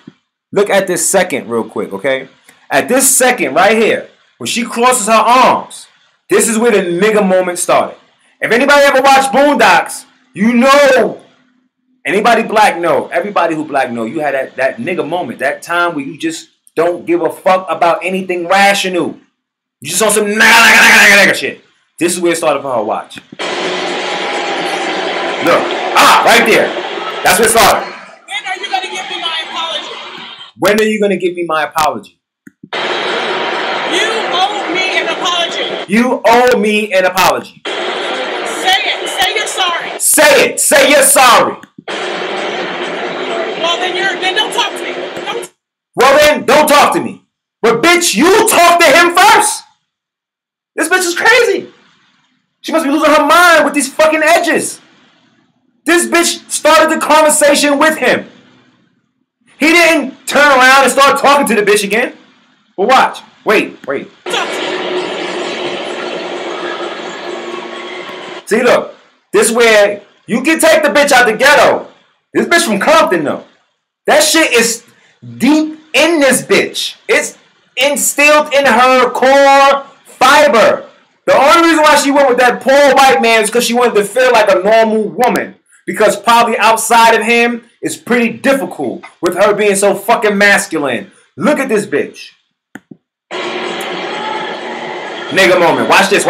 Look at this second real quick, okay? At this second right here, when she crosses her arms, this is where the nigga moment started. If anybody ever watched Boondocks, you know. Anybody black know. Everybody who black know. You had that nigga moment, that time where you just don't give a fuck about anything rational. You just on some nigga shit. This is where it started for her. Watch. Look. Right there. That's where it started. When are you going to give me my apology? When are you going to give me my apology? You owe me an apology. You owe me an apology. Say it. Say you're sorry. Say it. Say you're sorry. Well, then don't talk to me. Well, then don't talk to me. But bitch, you talk to him first. This bitch is crazy. She must be losing her mind with these fucking edges. This bitch started the conversation with him. He didn't turn around and start talking to the bitch again. But watch. Wait. See, look. This where you can take the bitch out the ghetto. This bitch from Compton, though. That shit is deep in this bitch. It's instilled in her core fiber. The only reason why she went with that poor white man is because she wanted to feel like a normal woman. Because probably outside of him, it's pretty difficult with her being so fucking masculine. Look at this bitch. Nigga moment. Watch this.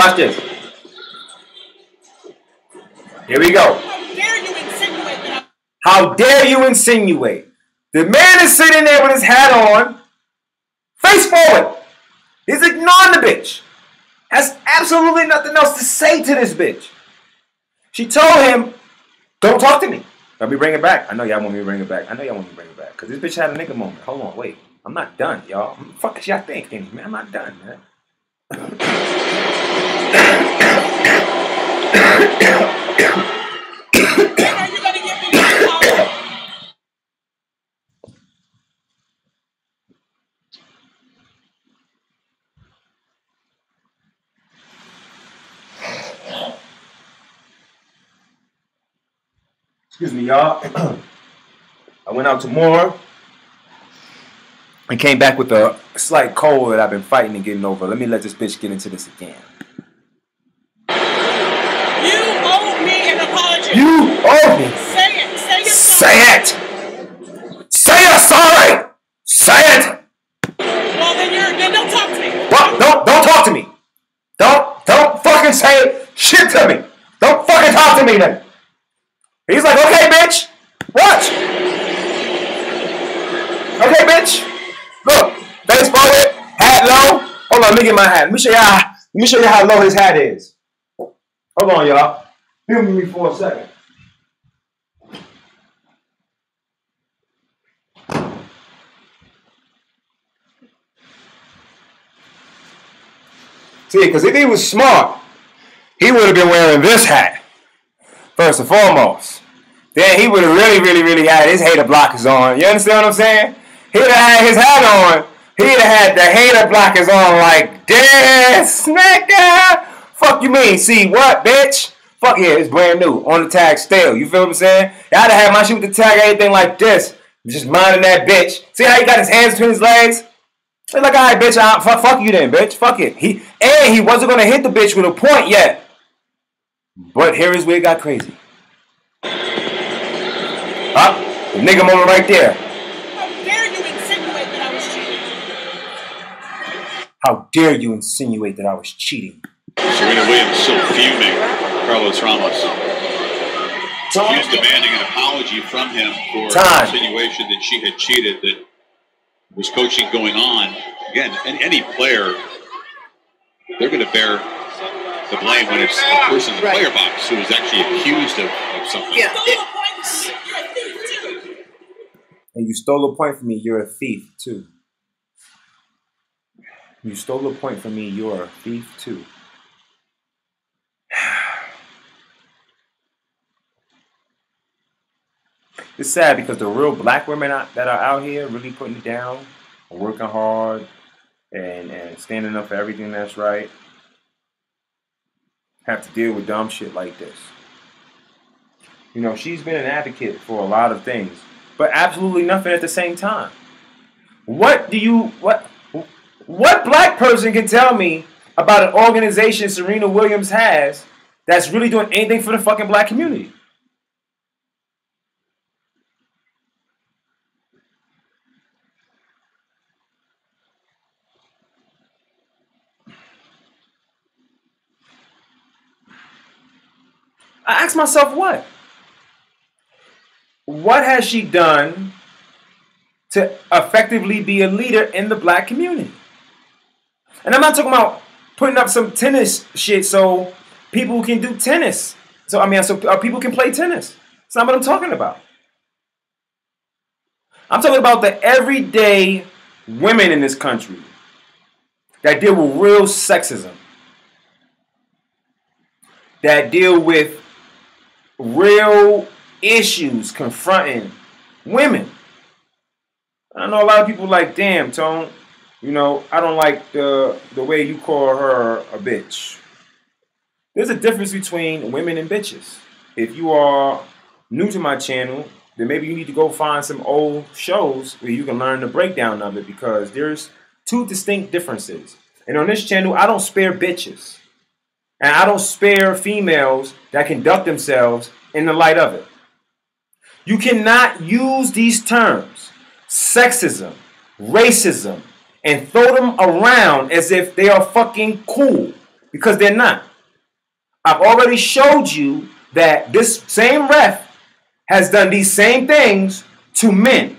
Here we go. How dare you insinuate? The man is sitting there with his hat on, face forward. He's ignoring the bitch. Has absolutely nothing else to say to this bitch. She told him, don't talk to me. Let me bring it back. I know y'all want me to bring it back. Because this bitch had a nigga moment. Hold on, wait. I'm not done, y'all. What the fuck is y'all thinking, man? I'm not done, man. Excuse me, y'all. I went out tomorrow and came back with a slight cold that I've been fighting and getting over. Let me let this bitch get into this again. You owe me an apology. You owe me. Say it. Say you're sorry. Say it. Say you're sorry. Say it. Well, then don't talk to me. What? Don't talk to me. Don't fucking say shit to me. Don't fucking talk to me then. He's like, okay, bitch. Watch. Okay, bitch. Look, face forward, hat low. Hold on, let me get my hat. Let me show you how low his hat is. Hold on, y'all. Humor me for a second. See, because if he was smart, he would have been wearing this hat, first and foremost. Then he would have really had his hater blockers on. You understand what I'm saying? He'd have had his hat on. He'd have had the hater blockers on like this, nigga. Fuck you mean? See what, bitch? Fuck yeah, it's brand new. On the tag still. You feel what I'm saying? I'd have had my shit with the tag, anything like this. Just minding that bitch. See how he got his hands between his legs? It's like, all right, bitch, fuck you then, bitch. Fuck it. He wasn't going to hit the bitch with a point yet. But here is where it got crazy. Huh? The nigga moment right there. How dare you insinuate that I was cheating? How dare you insinuate that I was cheating? Serena Williams still fuming. Carlos Ramos. She's demanding an apology from him for the insinuation that she had cheated, that was coaching going on. Again, any player, they're going to bear the blame when it's the person in the player box who is actually accused of something. Yeah. And you stole a point from me, you're a thief too. You stole a point from me, you're a thief too. It's sad because the real black women that are out here really putting it down, working hard, and standing up for everything that's right, have to deal with dumb shit like this. You know, she's been an advocate for a lot of things, but absolutely nothing at the same time. What black person can tell me about an organization Serena Williams has that's really doing anything for the fucking black community? I ask myself, what? What has she done to effectively be a leader in the black community? And I'm not talking about putting up some tennis shit so people can do tennis. So people can play tennis. That's not what I'm talking about. I'm talking about the everyday women in this country that deal with real sexism, that deal with real issues confronting women. I know a lot of people like, damn, Tone, you know, I don't like the way you call her a bitch. There's a difference between women and bitches. If you are new to my channel, then maybe you need to go find some old shows where you can learn the breakdown of it, because there's two distinct differences. And on this channel, I don't spare bitches. And I don't spare females that conduct themselves in the light of it. You cannot use these terms, sexism, racism, and throw them around as if they are fucking cool, because they're not. I've already showed you that this same ref has done these same things to men.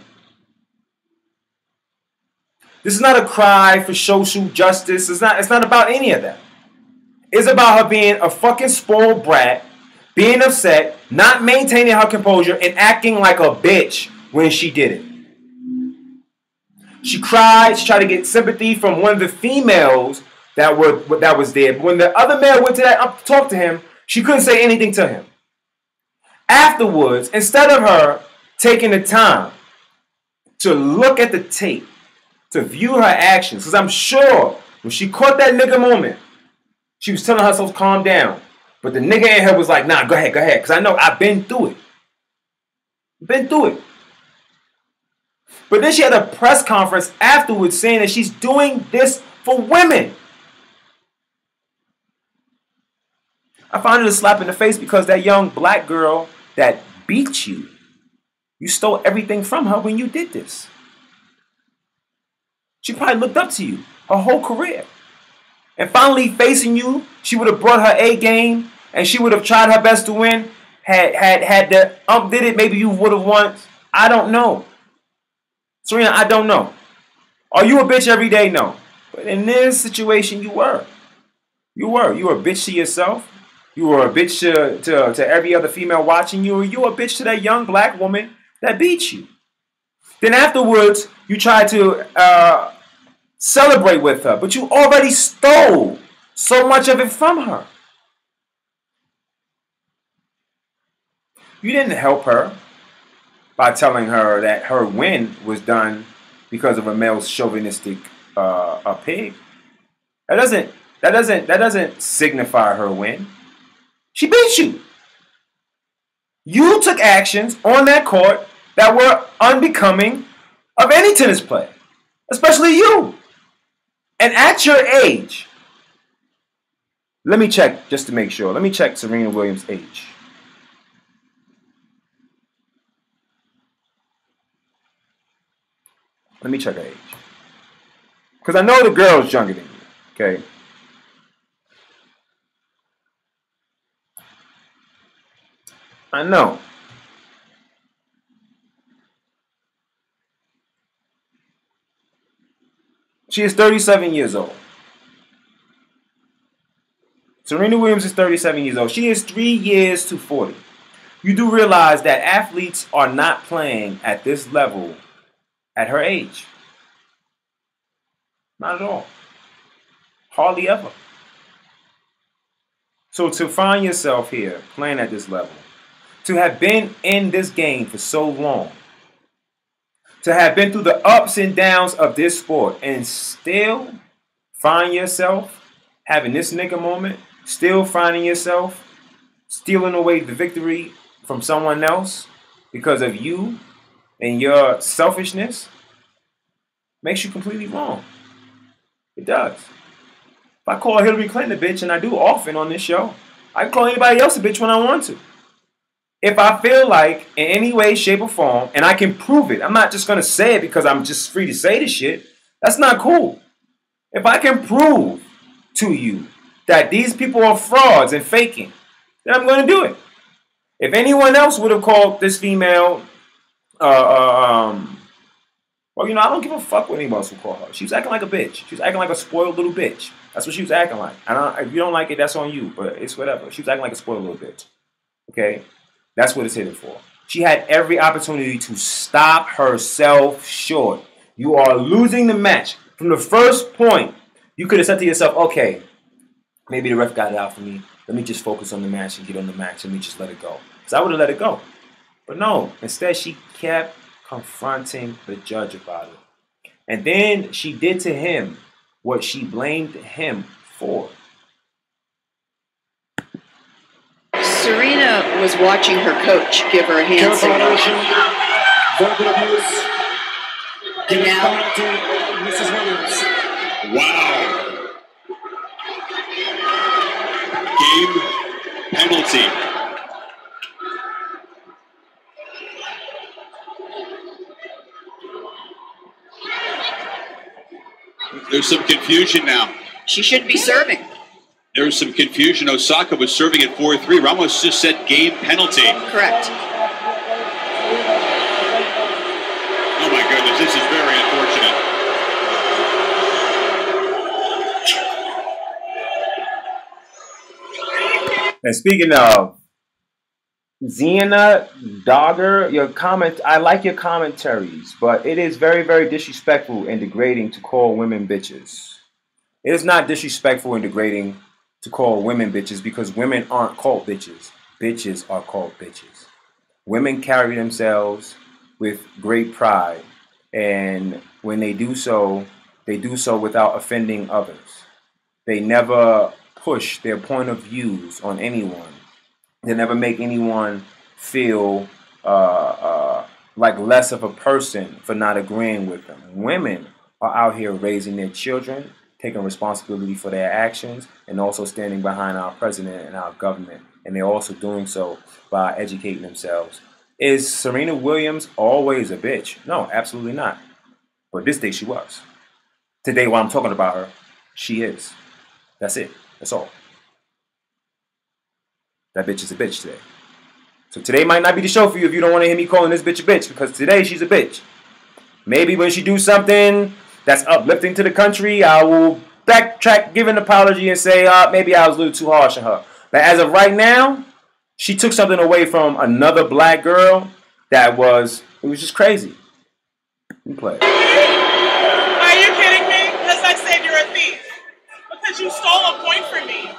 This is not a cry for social justice. It's not about any of that. It's about her being a fucking spoiled brat, being upset, not maintaining her composure, and acting like a bitch when she did it. She cried. She tried to get sympathy from one of the females that was there. But when the other male went to talk to him, she couldn't say anything to him. Afterwards, instead of her taking the time to look at the tape, to view her actions, because I'm sure when she caught that nigga moment, she was telling herself, calm down. But the nigga in her was like, nah, go ahead. Because I know I've been through it. Been through it. But then she had a press conference afterwards saying that she's doing this for women. I found it a slap in the face, because that young black girl that beat you, you stole everything from her when you did this. She probably looked up to you her whole career. And finally facing you, she would have brought her A game, and she would have tried her best to win. Had the did it, maybe you would have won. I don't know. Serena, I don't know. Are you a bitch every day? No. But in this situation, you were. You were. You were a bitch to yourself. You were a bitch to every other female watching you. Or you were a bitch to that young black woman that beat you. Then afterwards, you tried to celebrate with her, but you already stole so much of it from her. You didn't help her by telling her that her win was done because of a male chauvinistic pig. That doesn't That doesn't signify her win. She beat you. You took actions on that court that were unbecoming of any tennis player, especially you. And at your age, let me check just to make sure. Let me check Serena Williams' age. Let me check her age. Because I know the girl's younger than you, okay? I know. She is 37 years old. Serena Williams is 37 years old. She is 3 years to 40. You do realize that athletes are not playing at this level at her age. Not at all. Hardly ever. So to find yourself here playing at this level, to have been in this game for so long, to have been through the ups and downs of this sport and still find yourself having this nigga moment, still finding yourself stealing away the victory from someone else because of you and your selfishness, makes you completely wrong. It does. If I call Hillary Clinton a bitch, and I do often on this show, I can call anybody else a bitch when I want to. If I feel like, in any way, shape, or form, and I can prove it, I'm not just going to say it because I'm just free to say this shit. That's not cool. If I can prove to you that these people are frauds and faking, then I'm going to do it. If anyone else would have called this female, well, you know, I don't give a fuck what anyone else would call her. She was acting like a bitch. She was acting like a spoiled little bitch. That's what she was acting like. If you don't like it, that's on you, but it's whatever. She was acting like a spoiled little bitch. Okay? That's what it's headed for. She had every opportunity to stop herself short. You are losing the match. From the first point, you could have said to yourself, okay, maybe the ref got it out for me. Let me just focus on the match and get on the match. Let me just let it go. Because I would have let it go. But no, instead she kept confronting the judge about it. And then she did to him what she blamed him for. Serena was watching her coach give her a hand signal. Verbal abuse. And now, Mrs. Williams. Wow. Game penalty. There's some confusion now. She shouldn't be serving. There's some confusion. Osaka was serving at 4-3. Ramos just said game penalty. Correct. Oh my goodness, this is very unfortunate. And speaking of Xena Dogger, your comment, I like your commentaries, but it is very, very disrespectful and degrading to call women bitches. It is not disrespectful and degrading to call women bitches because women aren't called bitches. Bitches are called bitches. Women carry themselves with great pride, and when they do so without offending others. They never push their point of views on anyone. They never make anyone feel like less of a person for not agreeing with them. Women are out here raising their children, taking responsibility for their actions, and also standing behind our president and our government. And they're also doing so by educating themselves. Is Serena Williams always a bitch? No, absolutely not. But this day she was. Today, while I'm talking about her, she is. That's it. That's all. That bitch is a bitch today. So today might not be the show for you if you don't want to hear me calling this bitch a bitch, because today she's a bitch. Maybe when she do something that's uplifting to the country, I will backtrack, give an apology, and say maybe I was a little too harsh on her. But as of right now, she took something away from another black girl it was just crazy. You play. Are you kidding me? Because I said you're a thief. Because you stole a point from me.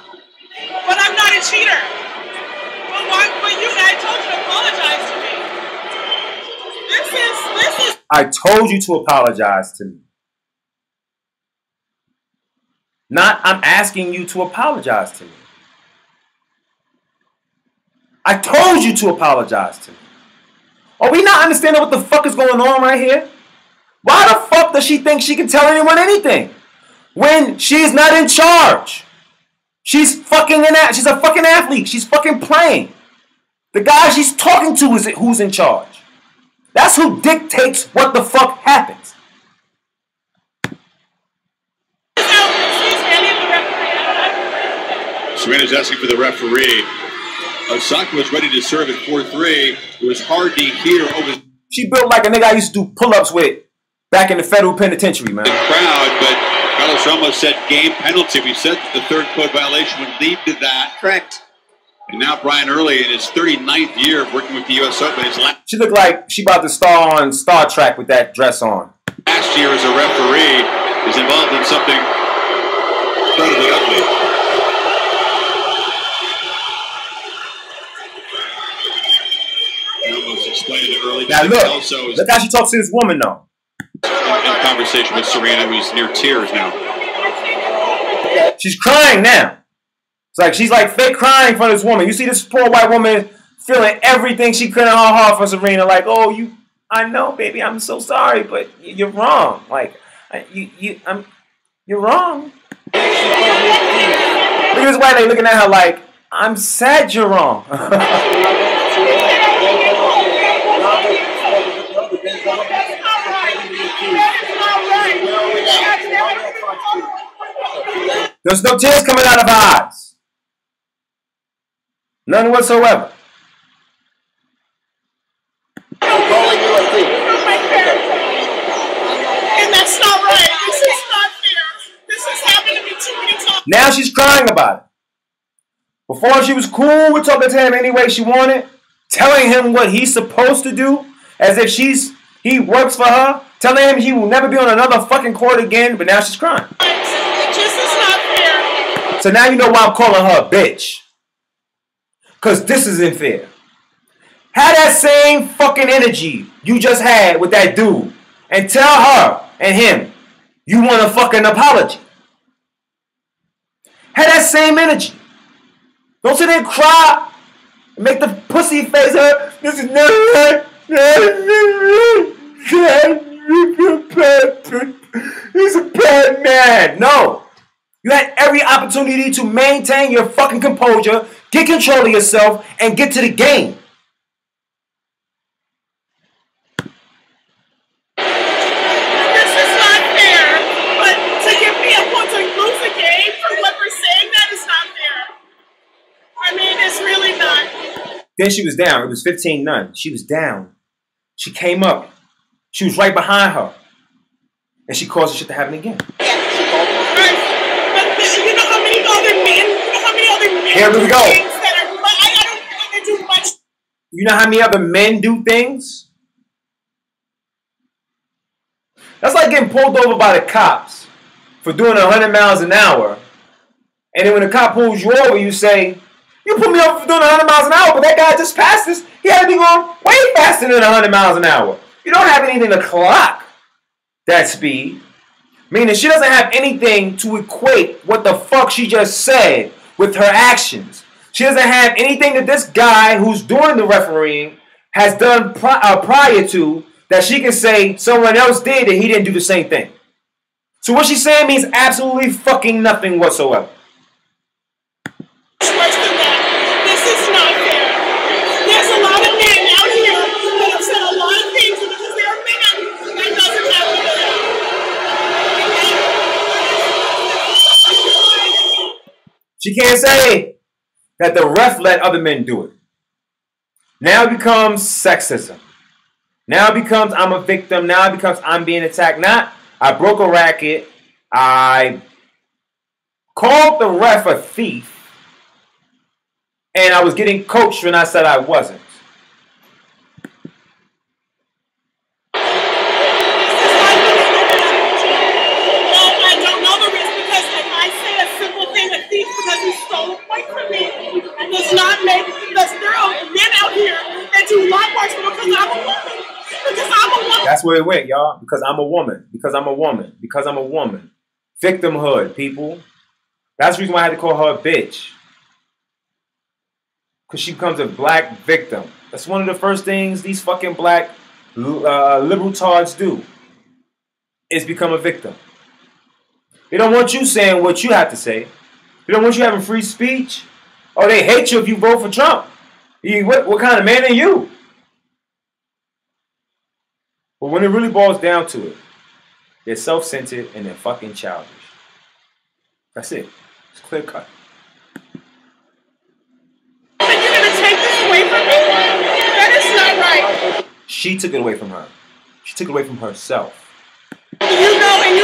But I'm not a cheater. But I told you to apologize to me. This is. I told you to apologize to me. Not, I'm asking you to apologize to me. I told you to apologize to me. Are we not understanding what the fuck is going on right here? Why the fuck does she think she can tell anyone anything when she's not in charge? She's fucking she's a fucking athlete. She's fucking playing. The guy she's talking to is who's in charge. That's who dictates what the fuck happens. Serena's asking for the referee. Osaka was ready to serve at 4-3. It was hard to hear over. She built like a nigga I used to do pull-ups with back in the federal penitentiary, man. The crowd, but Carlos Ramos said game penalty. We said that the third code violation would lead to that. Correct. And now Brian Early in his 39th year of working with the U.S. Open. She looked like she about to star on Star Trek with that dress on. Last year as a referee is involved in something incredibly ugly. Now look how she talks to this woman though. In conversation with Serena, who's near tears now. She's crying now. It's like she's like fake crying for this woman. You see this poor white woman feeling everything she could in her heart for Serena. Like, oh, I know, baby, I'm so sorry, but you're wrong. Like, you're wrong. Look at this white lady looking at her like, I'm sad you're wrong. There's no tears coming out of her eyes. None whatsoever. And that's not right. This is not fair. This has happened to me too many times. Now she's crying about it. Before she was cool with talking to him any way she wanted, telling him what he's supposed to do, as if he works for her, telling him he will never be on another fucking court again, but now she's crying. This is not fair. So now you know why I'm calling her a bitch. Because this isn't fair. Have that same fucking energy you just had with that dude and tell her and him you want a fucking apology. Have that same energy. Don't sit there and cry and make the pussy face hurt. This is not right. He's a bad man. No. You had every opportunity to maintain your fucking composure, get control of yourself, and get to the game. This is not fair. But to give me a point to lose a game for what we're saying, that is not fair. I mean, it's really not. Then she was down. It was 15-0. She was down. She came up. She was right behind her. And she caused the shit to happen again. You know how many other men Here we go. things that are, I don't think they do much. You know how many other men do things? That's like getting pulled over by the cops for doing 100 miles an hour. And then when the cop pulls you over, you say, you put me over for doing 100 miles an hour, but that guy just passed us. He had to be going way faster than 100 miles an hour. You don't have anything to clock that speed. Meaning she doesn't have anything to equate what the fuck she just said with her actions. She doesn't have anything that this guy who's doing the refereeing has done prior to that she can say someone else did and he didn't do the same thing. So what she's saying means absolutely fucking nothing whatsoever. Worse than that. This is not fair. There's a lot of men out here that have said a lot of things, and because they're men, that doesn't happen to them. She can't say that the ref let other men do it. Now it becomes sexism. Now it becomes I'm a victim. Now it becomes I'm being attacked. Not I broke a racket. I called the ref a thief. And I was getting coached when I said I wasn't. I don't know the reason because if I say a simple thing, a thief because he stole a point from me, and does not make because there are men out here that do a lot worse because I'm a woman. Because I'm a woman. That's where it went, y'all. Because I'm a woman. Because I'm a woman. Because I'm a woman. Victimhood, people. That's the reason why I had to call her a bitch. Because she becomes a black victim. That's one of the first things these fucking black liberal tards do. Is become a victim. They don't want you saying what you have to say. They don't want you having free speech. Oh, they hate you if you vote for Trump. What kind of man are you? But when it really boils down to it, they're self-centered and they're fucking childish. That's it. It's clear cut. Are you going to take this away from me? That is not right. She took it away from her. She took it away from herself. You know it,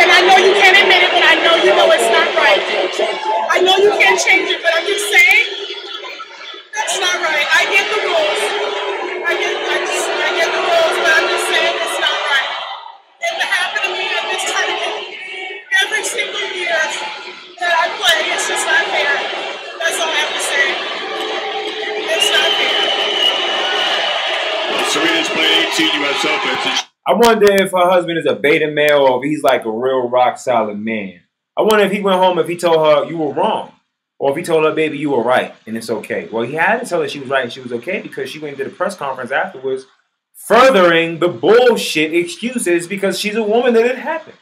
and I know you can't admit it, but I know you know it's not right. I know you can't change it, but I'm just saying, that's not right. I get the rules. I get the rules, but I'm just saying it's not right. It happened to me at this tournament. Every single year that I play, it's just not fair. That's all I have to say. It's not fair. Well, Serena's played 18 U.S. Opens. I wonder if her husband is a beta male or if he's like a real rock solid man. I wonder if he went home, if he told her you were wrong. Or if he told her, baby, you were right and it's okay. Well, he had to tell her she was right and she was okay because she went to the press conference afterwards furthering the bullshit excuses because she's a woman that it happened.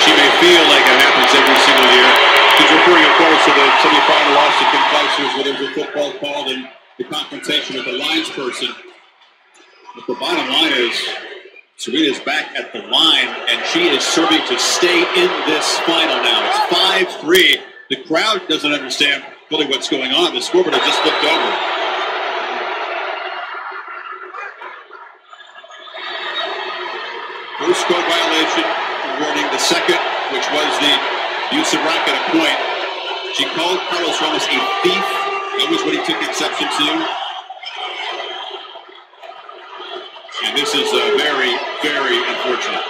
She may feel like it happens every single year. She's referring, of course, to the semifinal loss to Kim Clijsters where there was a football called and the confrontation with the lines person. But the bottom line is, Serena's back at the line, and she is serving to stay in this final now. It's 5-3. The crowd doesn't understand really what's going on. The scoreboard has just flipped over. First code violation, warning the second, which was the use of racket at point. She called Carlos Ramos a thief. That was what he took exception to. And this is very, very unfortunate.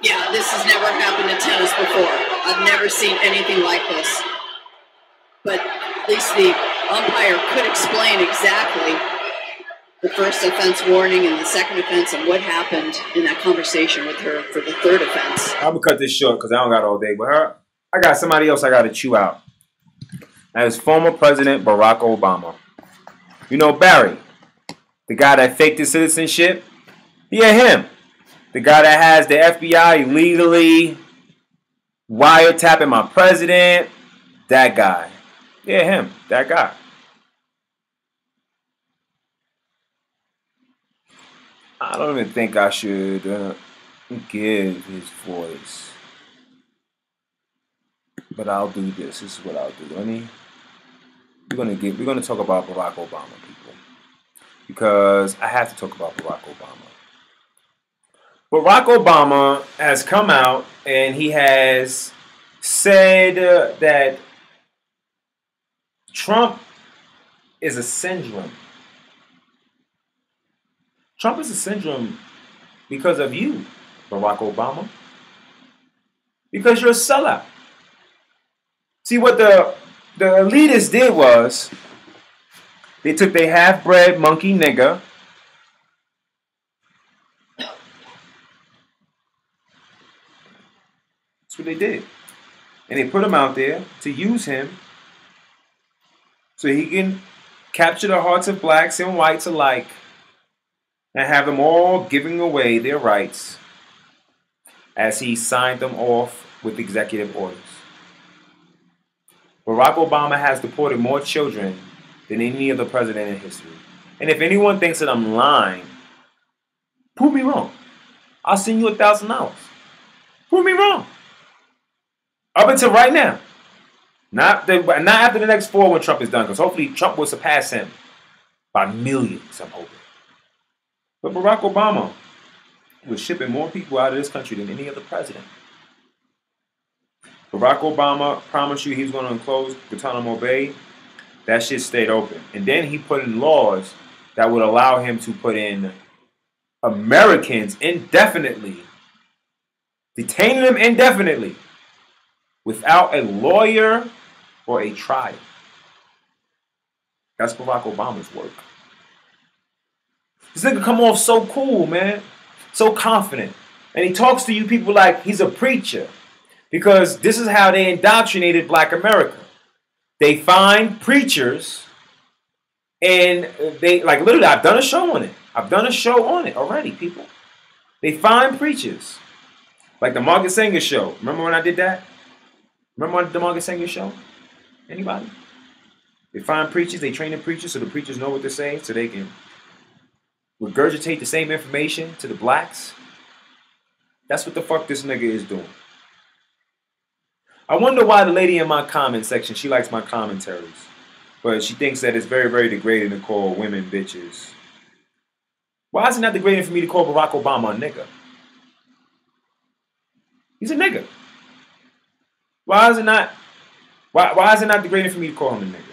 Yeah, this has never happened in tennis before. I've never seen anything like this. But at least the umpire could explain exactly the first offense warning and the second offense and what happened in that conversation with her for the third offense. I'm going to cut this short because I don't got all day. But her, I got somebody else I got to chew out. That is former President Barack Obama. You know Barry, the guy that faked his citizenship? Yeah, him. The guy that has the FBI illegally wiretapping my president. That guy. Yeah, him. That guy. I don't even think I should give his voice. But I'll do this. This is what I'll do. We're gonna talk about Barack Obama, people. Because I have to talk about Barack Obama. Barack Obama has come out and he has said that Trump is a syndrome. Trump is a syndrome because of you, Barack Obama. Because you're a sellout. See, what the elitists did was they took their half-bred monkey nigga that's what they did. And they put him out there to use him so he can capture the hearts of blacks and whites alike and have them all giving away their rights as he signed them off with executive orders. Barack Obama has deported more children than any other president in history. And if anyone thinks that I'm lying, prove me wrong. I'll send you $1,000. Prove me wrong. Up until right now. Not after the next 4 when Trump is done, because hopefully Trump will surpass him by millions, I'm hoping. But Barack Obama was shipping more people out of this country than any other president. Barack Obama promised you he was going to close Guantanamo Bay. That shit stayed open. And then he put in laws that would allow him to put in Americans indefinitely, detaining them indefinitely, without a lawyer or a trial. That's Barack Obama's work. This nigga come off so cool, man. So confident. And he talks to you people like he's a preacher. Because this is how they indoctrinated Black America. They find preachers and they, like, literally, I've done a show on it. I've done a show on it already, people. They find preachers. Like the Margaret Sanger show. Remember when I did that? Remember the Margaret Sanger show? Anybody? They find preachers, they train the preachers so the preachers know what to say so they can regurgitate the same information to the blacks. That's what the fuck this nigga is doing. I wonder why the lady in my comment section, she likes my commentaries. But she thinks that it's very, very degrading to call women bitches. Why is it not degrading for me to call Barack Obama a nigga? He's a nigga. Why is it not? Why is it not degrading for me to call him a nigga?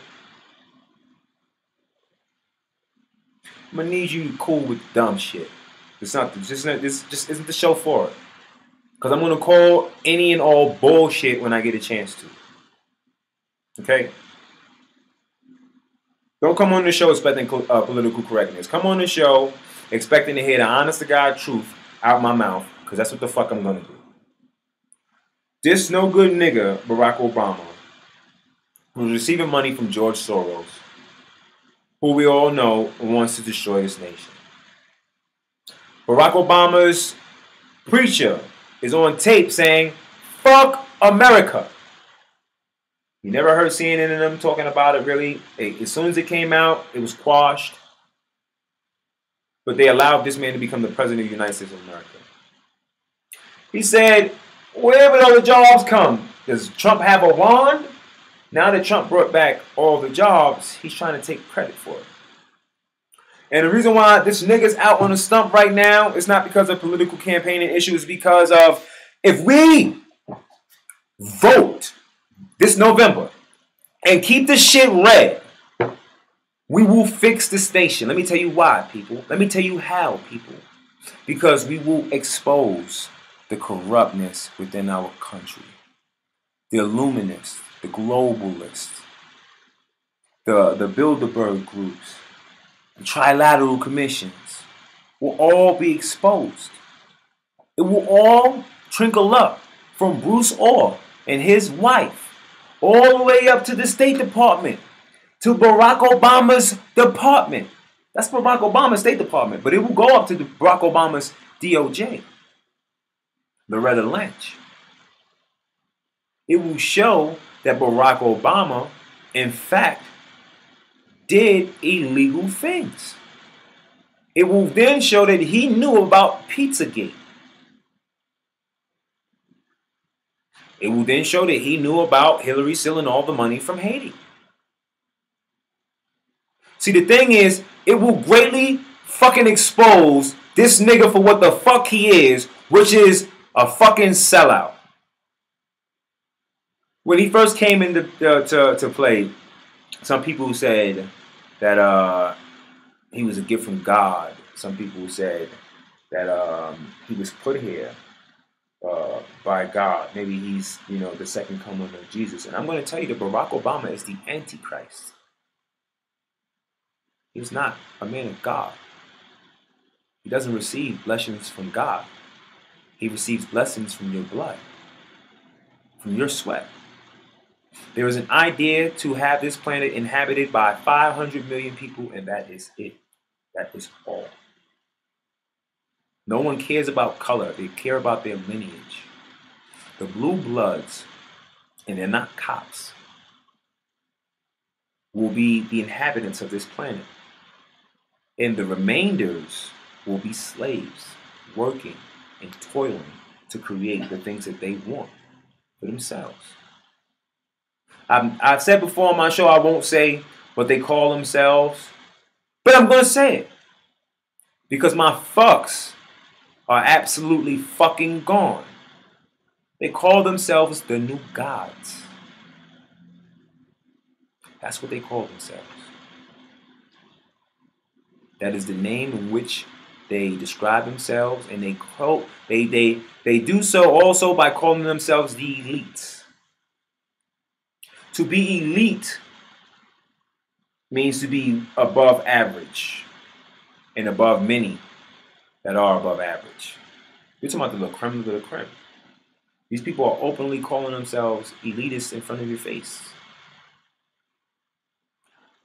I'm gonna need you to cool with dumb shit. This just isn't the show for it. Because I'm gonna call any and all bullshit when I get a chance to. Okay? Don't come on the show expecting political correctness. Come on the show expecting to hear the honest to God truth out my mouth. Because that's what the fuck I'm gonna do. This no good nigga, Barack Obama, who's receiving money from George Soros, who we all know wants to destroy this nation. Barack Obama's preacher is on tape saying, fuck America. You never heard CNN and them talking about it, really. As soon as it came out, it was quashed. But they allowed this man to become the president of the United States of America. He said, where would all the jobs come? Does Trump have a wand? Now that Trump brought back all the jobs, he's trying to take credit for it. And the reason why this nigga's out on the stump right now is not because of political campaigning issues. It's because of, if we vote this November and keep this shit red, we will fix the station. Let me tell you why, people. Let me tell you how, people. Because we will expose the corruptness within our country. The Illuminists, the globalists, the Bilderberg groups, the trilateral commissions will all be exposed. It will all trickle up from Bruce Orr and his wife all the way up to the State Department, to Barack Obama's department. That's Barack Obama's State Department, but it will go up to Barack Obama's DOJ, Loretta Lynch. It will show that Barack Obama, in fact, did illegal things. It will then show that he knew about Pizzagate. It will then show that he knew about Hillary stealing all the money from Haiti. See, the thing is, it will greatly fucking expose this nigga for what the fuck he is, which is a fucking sellout. When he first came into to play, some people said that he was a gift from God. Some people said that he was put here by God. Maybe he's, the second coming of Jesus. And I'm going to tell you that Barack Obama is the Antichrist. He's not a man of God. He doesn't receive blessings from God. He receives blessings from your blood, from your sweat. There is an idea to have this planet inhabited by 500 million people, and that is it. That is all. No one cares about color. They care about their lineage. The blue bloods, and they're not cops, will be the inhabitants of this planet. And the remainders will be slaves, working and toiling to create the things that they want for themselves. I've said before on my show, I won't say what they call themselves, but I'm going to say it. Because my fucks are absolutely fucking gone. They call themselves the new gods. That's what they call themselves. That is the name in which they describe themselves, and they do so also by calling themselves the elites. To be elite means to be above average and above many that are above average. You're talking about the creme de la creme. These people are openly calling themselves elitists in front of your face.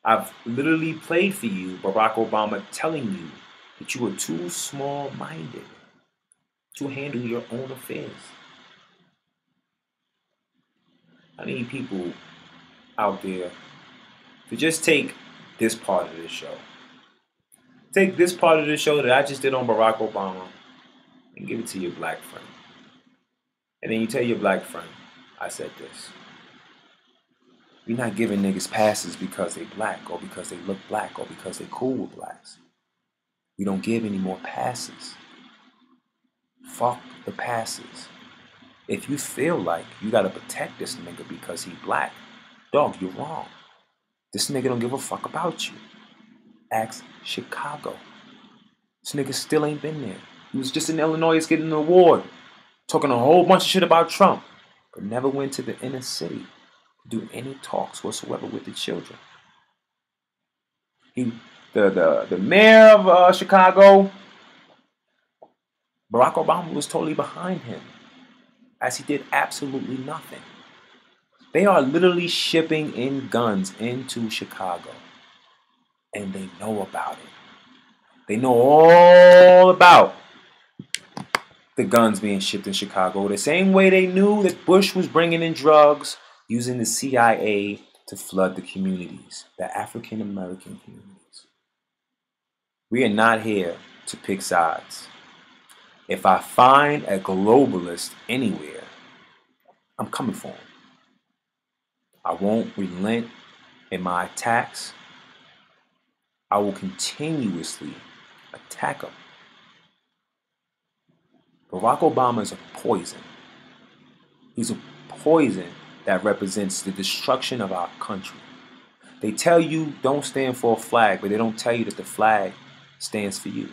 I've literally played for you Barack Obama telling you that you are too small-minded to handle your own affairs. I need people out there to just take this part of this show. Take this part of the show that I just did on Barack Obama and give it to your black friend. And then you tell your black friend, I said this. We're not giving niggas passes because they black or because they look black or because they cool with blacks. We don't give any more passes. Fuck the passes. If you feel like you gotta protect this nigga because he black, dog, you're wrong. This nigga don't give a fuck about you. Ask Chicago. This nigga still ain't been there. He was just in Illinois getting an award, talking a whole bunch of shit about Trump, but never went to the inner city to do any talks whatsoever with the children. The mayor of Chicago, Barack Obama was totally behind him, as he did absolutely nothing. They are literally shipping in guns into Chicago, and they know about it. They know all about the guns being shipped in Chicago, the same way they knew that Bush was bringing in drugs using the CIA to flood the communities, the African American communities. We are not here to pick sides. If I find a globalist anywhere, I'm coming for him. I won't relent in my attacks. I will continuously attack him. Barack Obama is a poison. He's a poison that represents the destruction of our country. They tell you don't stand for a flag, but they don't tell you that the flag stands for you.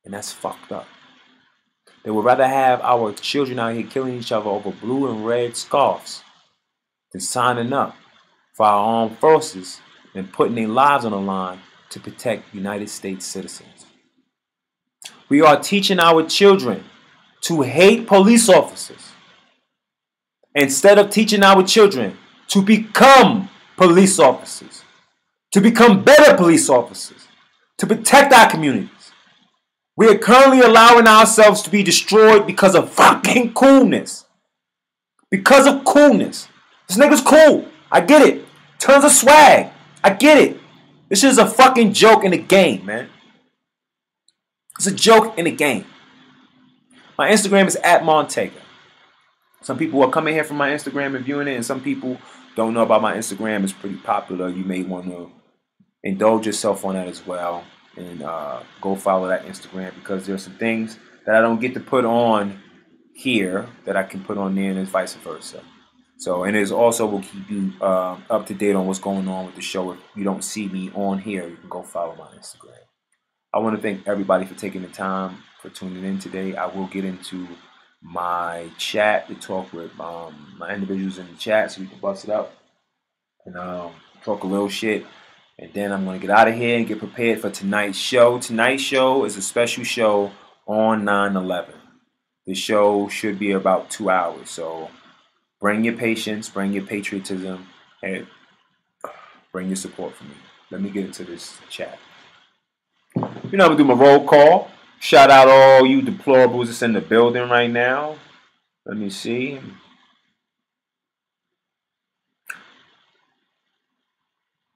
And that's fucked up. They would rather have our children out here killing each other over blue and red scarves than signing up for our armed forces and putting their lives on the line to protect United States citizens. We are teaching our children to hate police officers instead of teaching our children to become police officers, to become better police officers, to protect our communities. We are currently allowing ourselves to be destroyed because of fucking coolness. Because of coolness. This nigga's cool. I get it. Tons of swag. I get it. This is a fucking joke in the game, man. It's a joke in the game. My Instagram is @Montaga. Some people are coming here from my Instagram and viewing it, and some people don't know about my Instagram. It's pretty popular. You may want to indulge yourself on that as well. And go follow that Instagram, because there's some things that I don't get to put on here that I can put on there, and vice versa. So, and it also will keep you up to date on what's going on with the show. If you don't see me on here, you can go follow my Instagram. I want to thank everybody for taking the time for tuning in today. I will get into my chat to talk with my individuals in the chat so we can bust it up and talk a little shit. And then I'm going to get out of here and get prepared for tonight's show. Tonight's show is a special show on 9/11. The show should be about 2 hours. So bring your patience, bring your patriotism, and bring your support for me. Let me get into this chat. You know, I'm going to do my roll call. Shout out all you deplorables that's in the building right now. Let me see.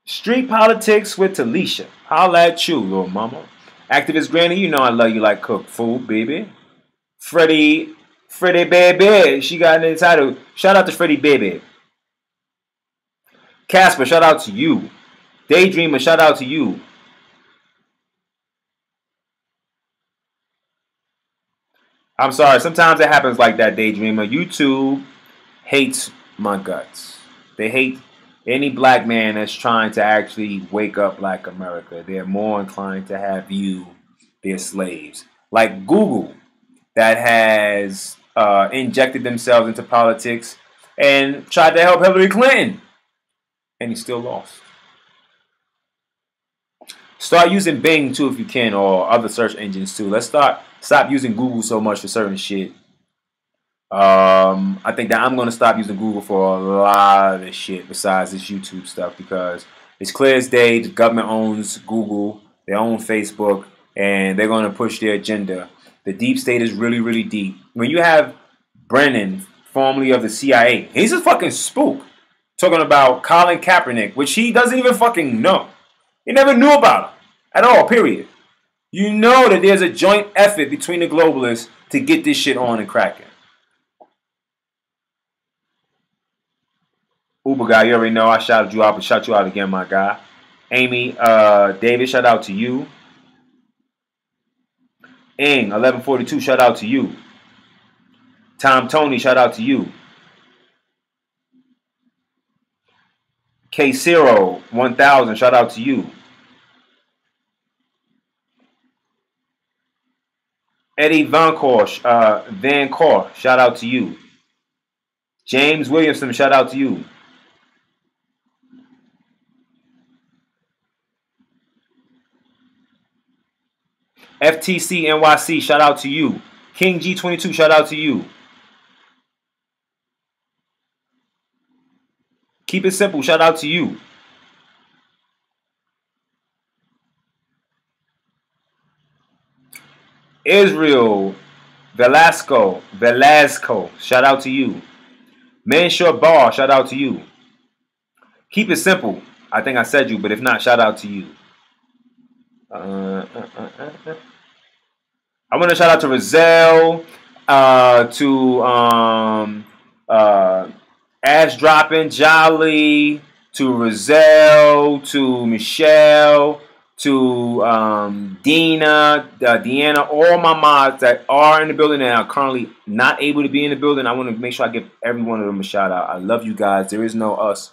Street Politics with Talisha. Holla at you, little mama. Activist Granny, you know I love you like cooked food, baby. Freddie Baby. She got an title. Shout out to Freddie Baby. Casper, shout out to you. Daydreamer, shout out to you. I'm sorry, sometimes it happens like that, Daydreamer. YouTube hates my guts. They hate any black man that's trying to actually wake up Black America. They're more inclined to have you their slaves. Like Google, that has injected themselves into politics and tried to help Hillary Clinton. And he still lost. Start using Bing too if you can, or other search engines too. Let's stop using Google so much for certain shit. I think that I'm going to stop using Google for a lot of this shit besides this YouTube stuff because it's clear as day the government owns Google, they own Facebook, and they're going to push their agenda. The deep state is really, really deep. When you have Brennan, formerly of the CIA, he's a fucking spook, talking about Colin Kaepernick, which he doesn't even fucking know. He never knew about him at all, period. You know that there's a joint effort between the globalists to get this shit on and cracking. Uber guy, you already know I shouted you out, but shout you out again, my guy. Amy, David, shout out to you. Ing, 1142, shout out to you. Tom Tony, shout out to you. K0, 1000, shout out to you. Eddie Van Cor, shout out to you. James Williamson, shout out to you. FTC NYC, shout out to you. King G22, shout out to you. Keep it simple, shout out to you. Israel Velasco, shout out to you. Manshur Bar, shout out to you. Keep it simple. I think I said you, but if not, shout out to you. I want to shout out to Rizal, to Ash Dropping, Jolly, to Rizal, to Michelle, to Dina, Deanna, all my mods that are in the building and are currently not able to be in the building. I want to make sure I give every one of them a shout out. I love you guys. There is no us,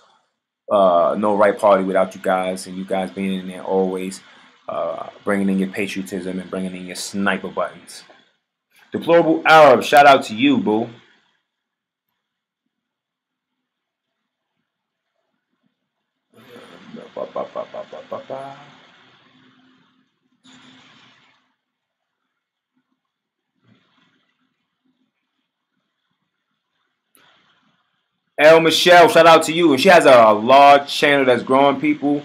no right party without you guys, and you guys being in there always, bringing in your patriotism and bringing in your sniper buttons. Deplorable Arab, shout out to you, boo. El Michelle, shout out to you. And she has a large channel that's growing people.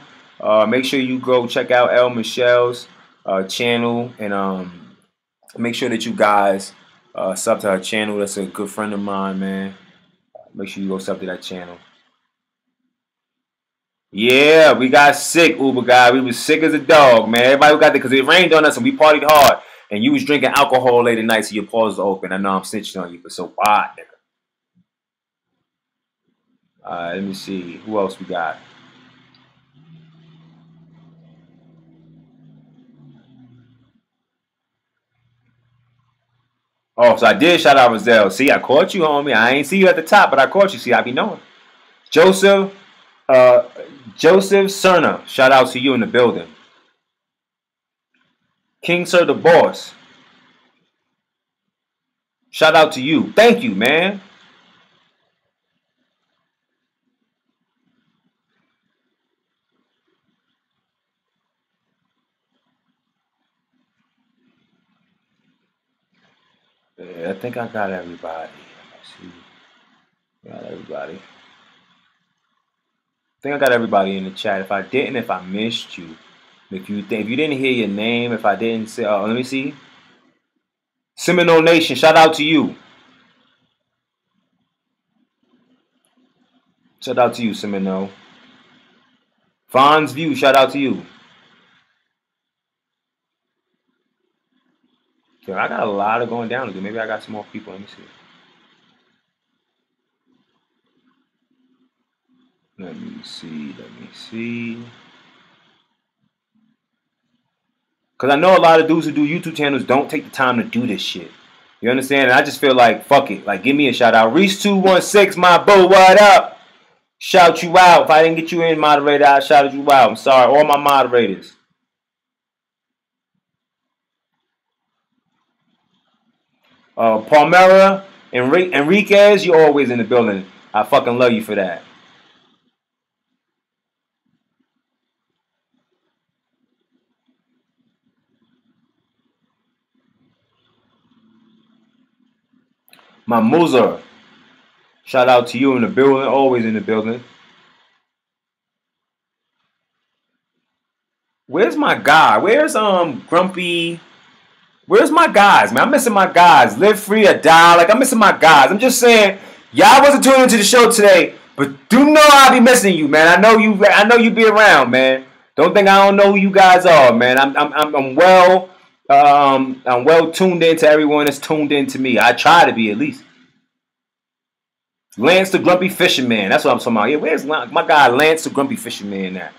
Make sure you go check out El Michelle's channel and make sure that you guys sub to her channel. That's a good friend of mine, man. Make sure you go sub to that channel. Yeah, we got sick, Uber guy. We was sick as a dog, man. Everybody got there because it rained on us and we partied hard. And you was drinking alcohol late at night, so your paws are open. I know I'm snitching on you, but so why, nigga? Let me see. Who else we got? Oh, so I did shout out Rizal. See, I caught you, homie. I ain't see you at the top, but I caught you. See, I be knowing. Joseph Cerna, shout out to you in the building. King Sir the Boss, shout out to you. Thank you, man. Yeah, I think I got everybody. Let's see. Got everybody. I think I got everybody in the chat. If I didn't, if I missed you, if you didn't hear your name, if I didn't say, let me see. Seminole Nation, shout out to you. Shout out to you, Seminole. Vaughn's View, shout out to you. Okay, I got a lot of going down to do. Maybe I got some more people. Let me see. Let me see. Because I know a lot of dudes who do YouTube channels don't take the time to do this shit. You understand? And I just feel like, fuck it. Like, give me a shout out. Reese216, my boo, what up? Shout you out. If I didn't get you in, moderator, I shouted you out. I'm sorry. All my moderators. Palmera, Enriquez, you're always in the building. I fucking love you for that. My Musa. Shout out to you in the building. Always in the building. Where's my guy? Where's Grumpy? Where's my guys, man? I'm missing my guys. Live free or die. Like, I'm missing my guys. I'm just saying, y'all wasn't tuning into the show today, but do know I'll be missing you, man. I know you be around, man. Don't think I don't know who you guys are, man. I'm well tuned in to everyone that's tuned in to me. I try to be, at least. Lance the Grumpy Fisherman. That's what I'm talking about. Yeah, where's my guy Lance the Grumpy Fisherman at?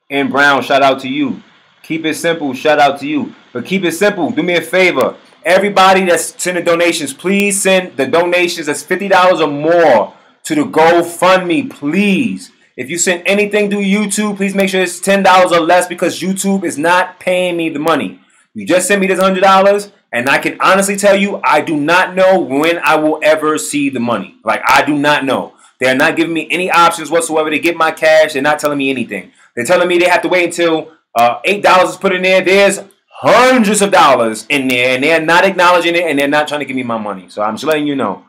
And Brown, shout out to you. Keep it simple, shout out to you. But keep it simple. Do me a favor. Everybody that's sending donations, please send the donations that's $50 or more to the GoFundMe, please. If you send anything through YouTube, please make sure it's $10 or less because YouTube is not paying me the money. You just sent me this $100, and I can honestly tell you, I do not know when I will ever see the money. Like, I do not know. They're not giving me any options whatsoever to get my cash. They're not telling me anything. They're telling me they have to wait until $8 is put in there. There's hundreds of dollars in there, and they're not acknowledging it, and they're not trying to give me my money. So I'm just letting you know.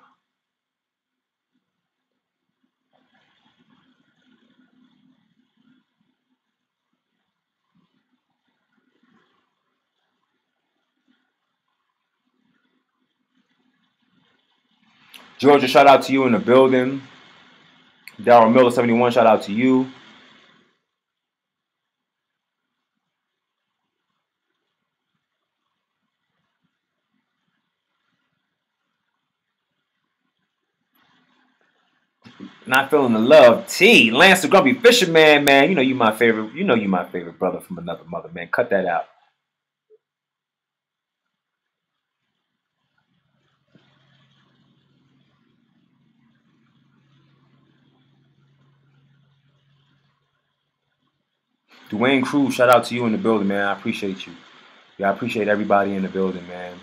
Georgia, shout out to you in the building. Daryl Miller, 71, shout out to you. Not feeling the love. T. Lance the Grumpy Fisherman, man. You know you my favorite. You know you my favorite brother from another mother, man. Cut that out. Dwayne Cruz, shout out to you in the building, man. I appreciate you. Yeah, I appreciate everybody in the building, man.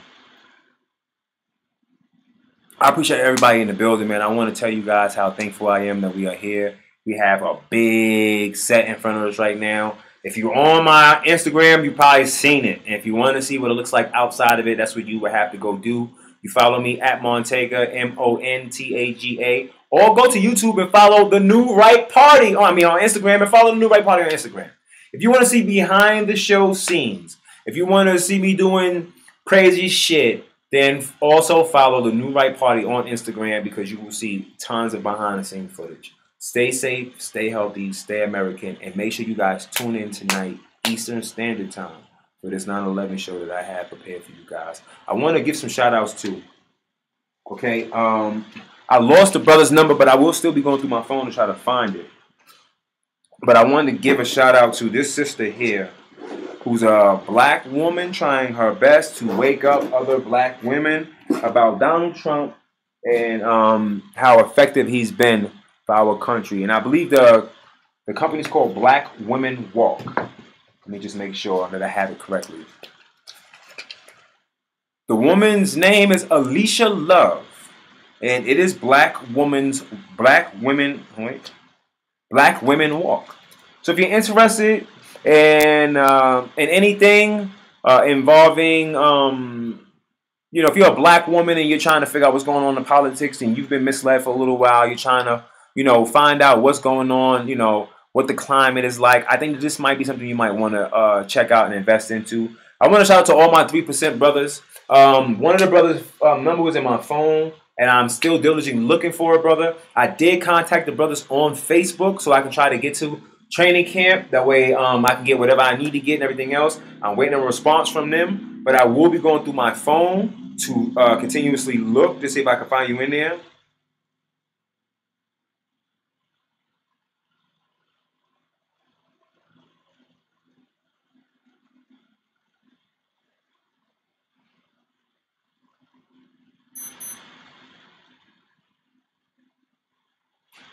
I appreciate everybody in the building, man. I want to tell you guys how thankful I am that we are here. We have a big set in front of us right now. If you're on my Instagram, you've probably seen it. And if you want to see what it looks like outside of it, that's what you would have to go do. You follow me at Montaga, Montaga, or go to YouTube and follow the New Right Party. On Instagram, and follow the New Right Party on Instagram. If you want to see behind the show scenes, if you want to see me doing crazy shit, then also follow the New Right Party on Instagram because you will see tons of behind the scenes footage. Stay safe, stay healthy, stay American, and make sure you guys tune in tonight, Eastern Standard Time, for this 9/11 show that I have prepared for you guys. I want to give some shout outs too. Okay, I lost the brother's number, but I will still be going through my phone to try to find it. But I wanted to give a shout out to this sister here, who's a black woman trying her best to wake up other black women about Donald Trump and how effective he's been for our country. And I believe the company's called Black Women Walk. Let me just make sure that I have it correctly. The woman's name is Alicia Love, and it is Black Women Walk. So if you're interested in anything involving, if you're a black woman and you're trying to figure out what's going on in politics and you've been misled for a little while, you're trying to, find out what's going on, what the climate is like, I think this might be something you might want to check out and invest into. I want to shout out to all my 3% brothers. One of the brothers' number was in my phone, and I'm still diligently looking for a brother. I did contact the brothers on Facebook so I can try to get to training camp. That way I can get whatever I need to get and everything else. I'm waiting on a response from them, but I will be going through my phone to continuously look to see if I can find you in there.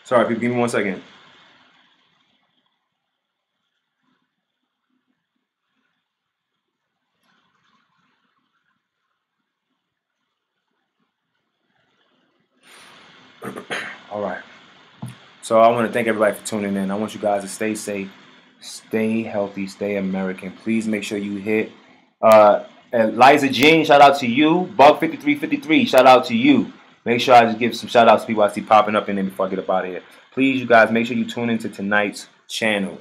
Sorry, people, give me 1 second. All right. So I want to thank everybody for tuning in. I want you guys to stay safe, stay healthy, stay American. Please make sure you hit Liza Jean, shout out to you. Bug5353, shout out to you. Make sure I just give some shout outs to people I see popping up in there before I get up out of here. Please, you guys, make sure you tune into tonight's channel.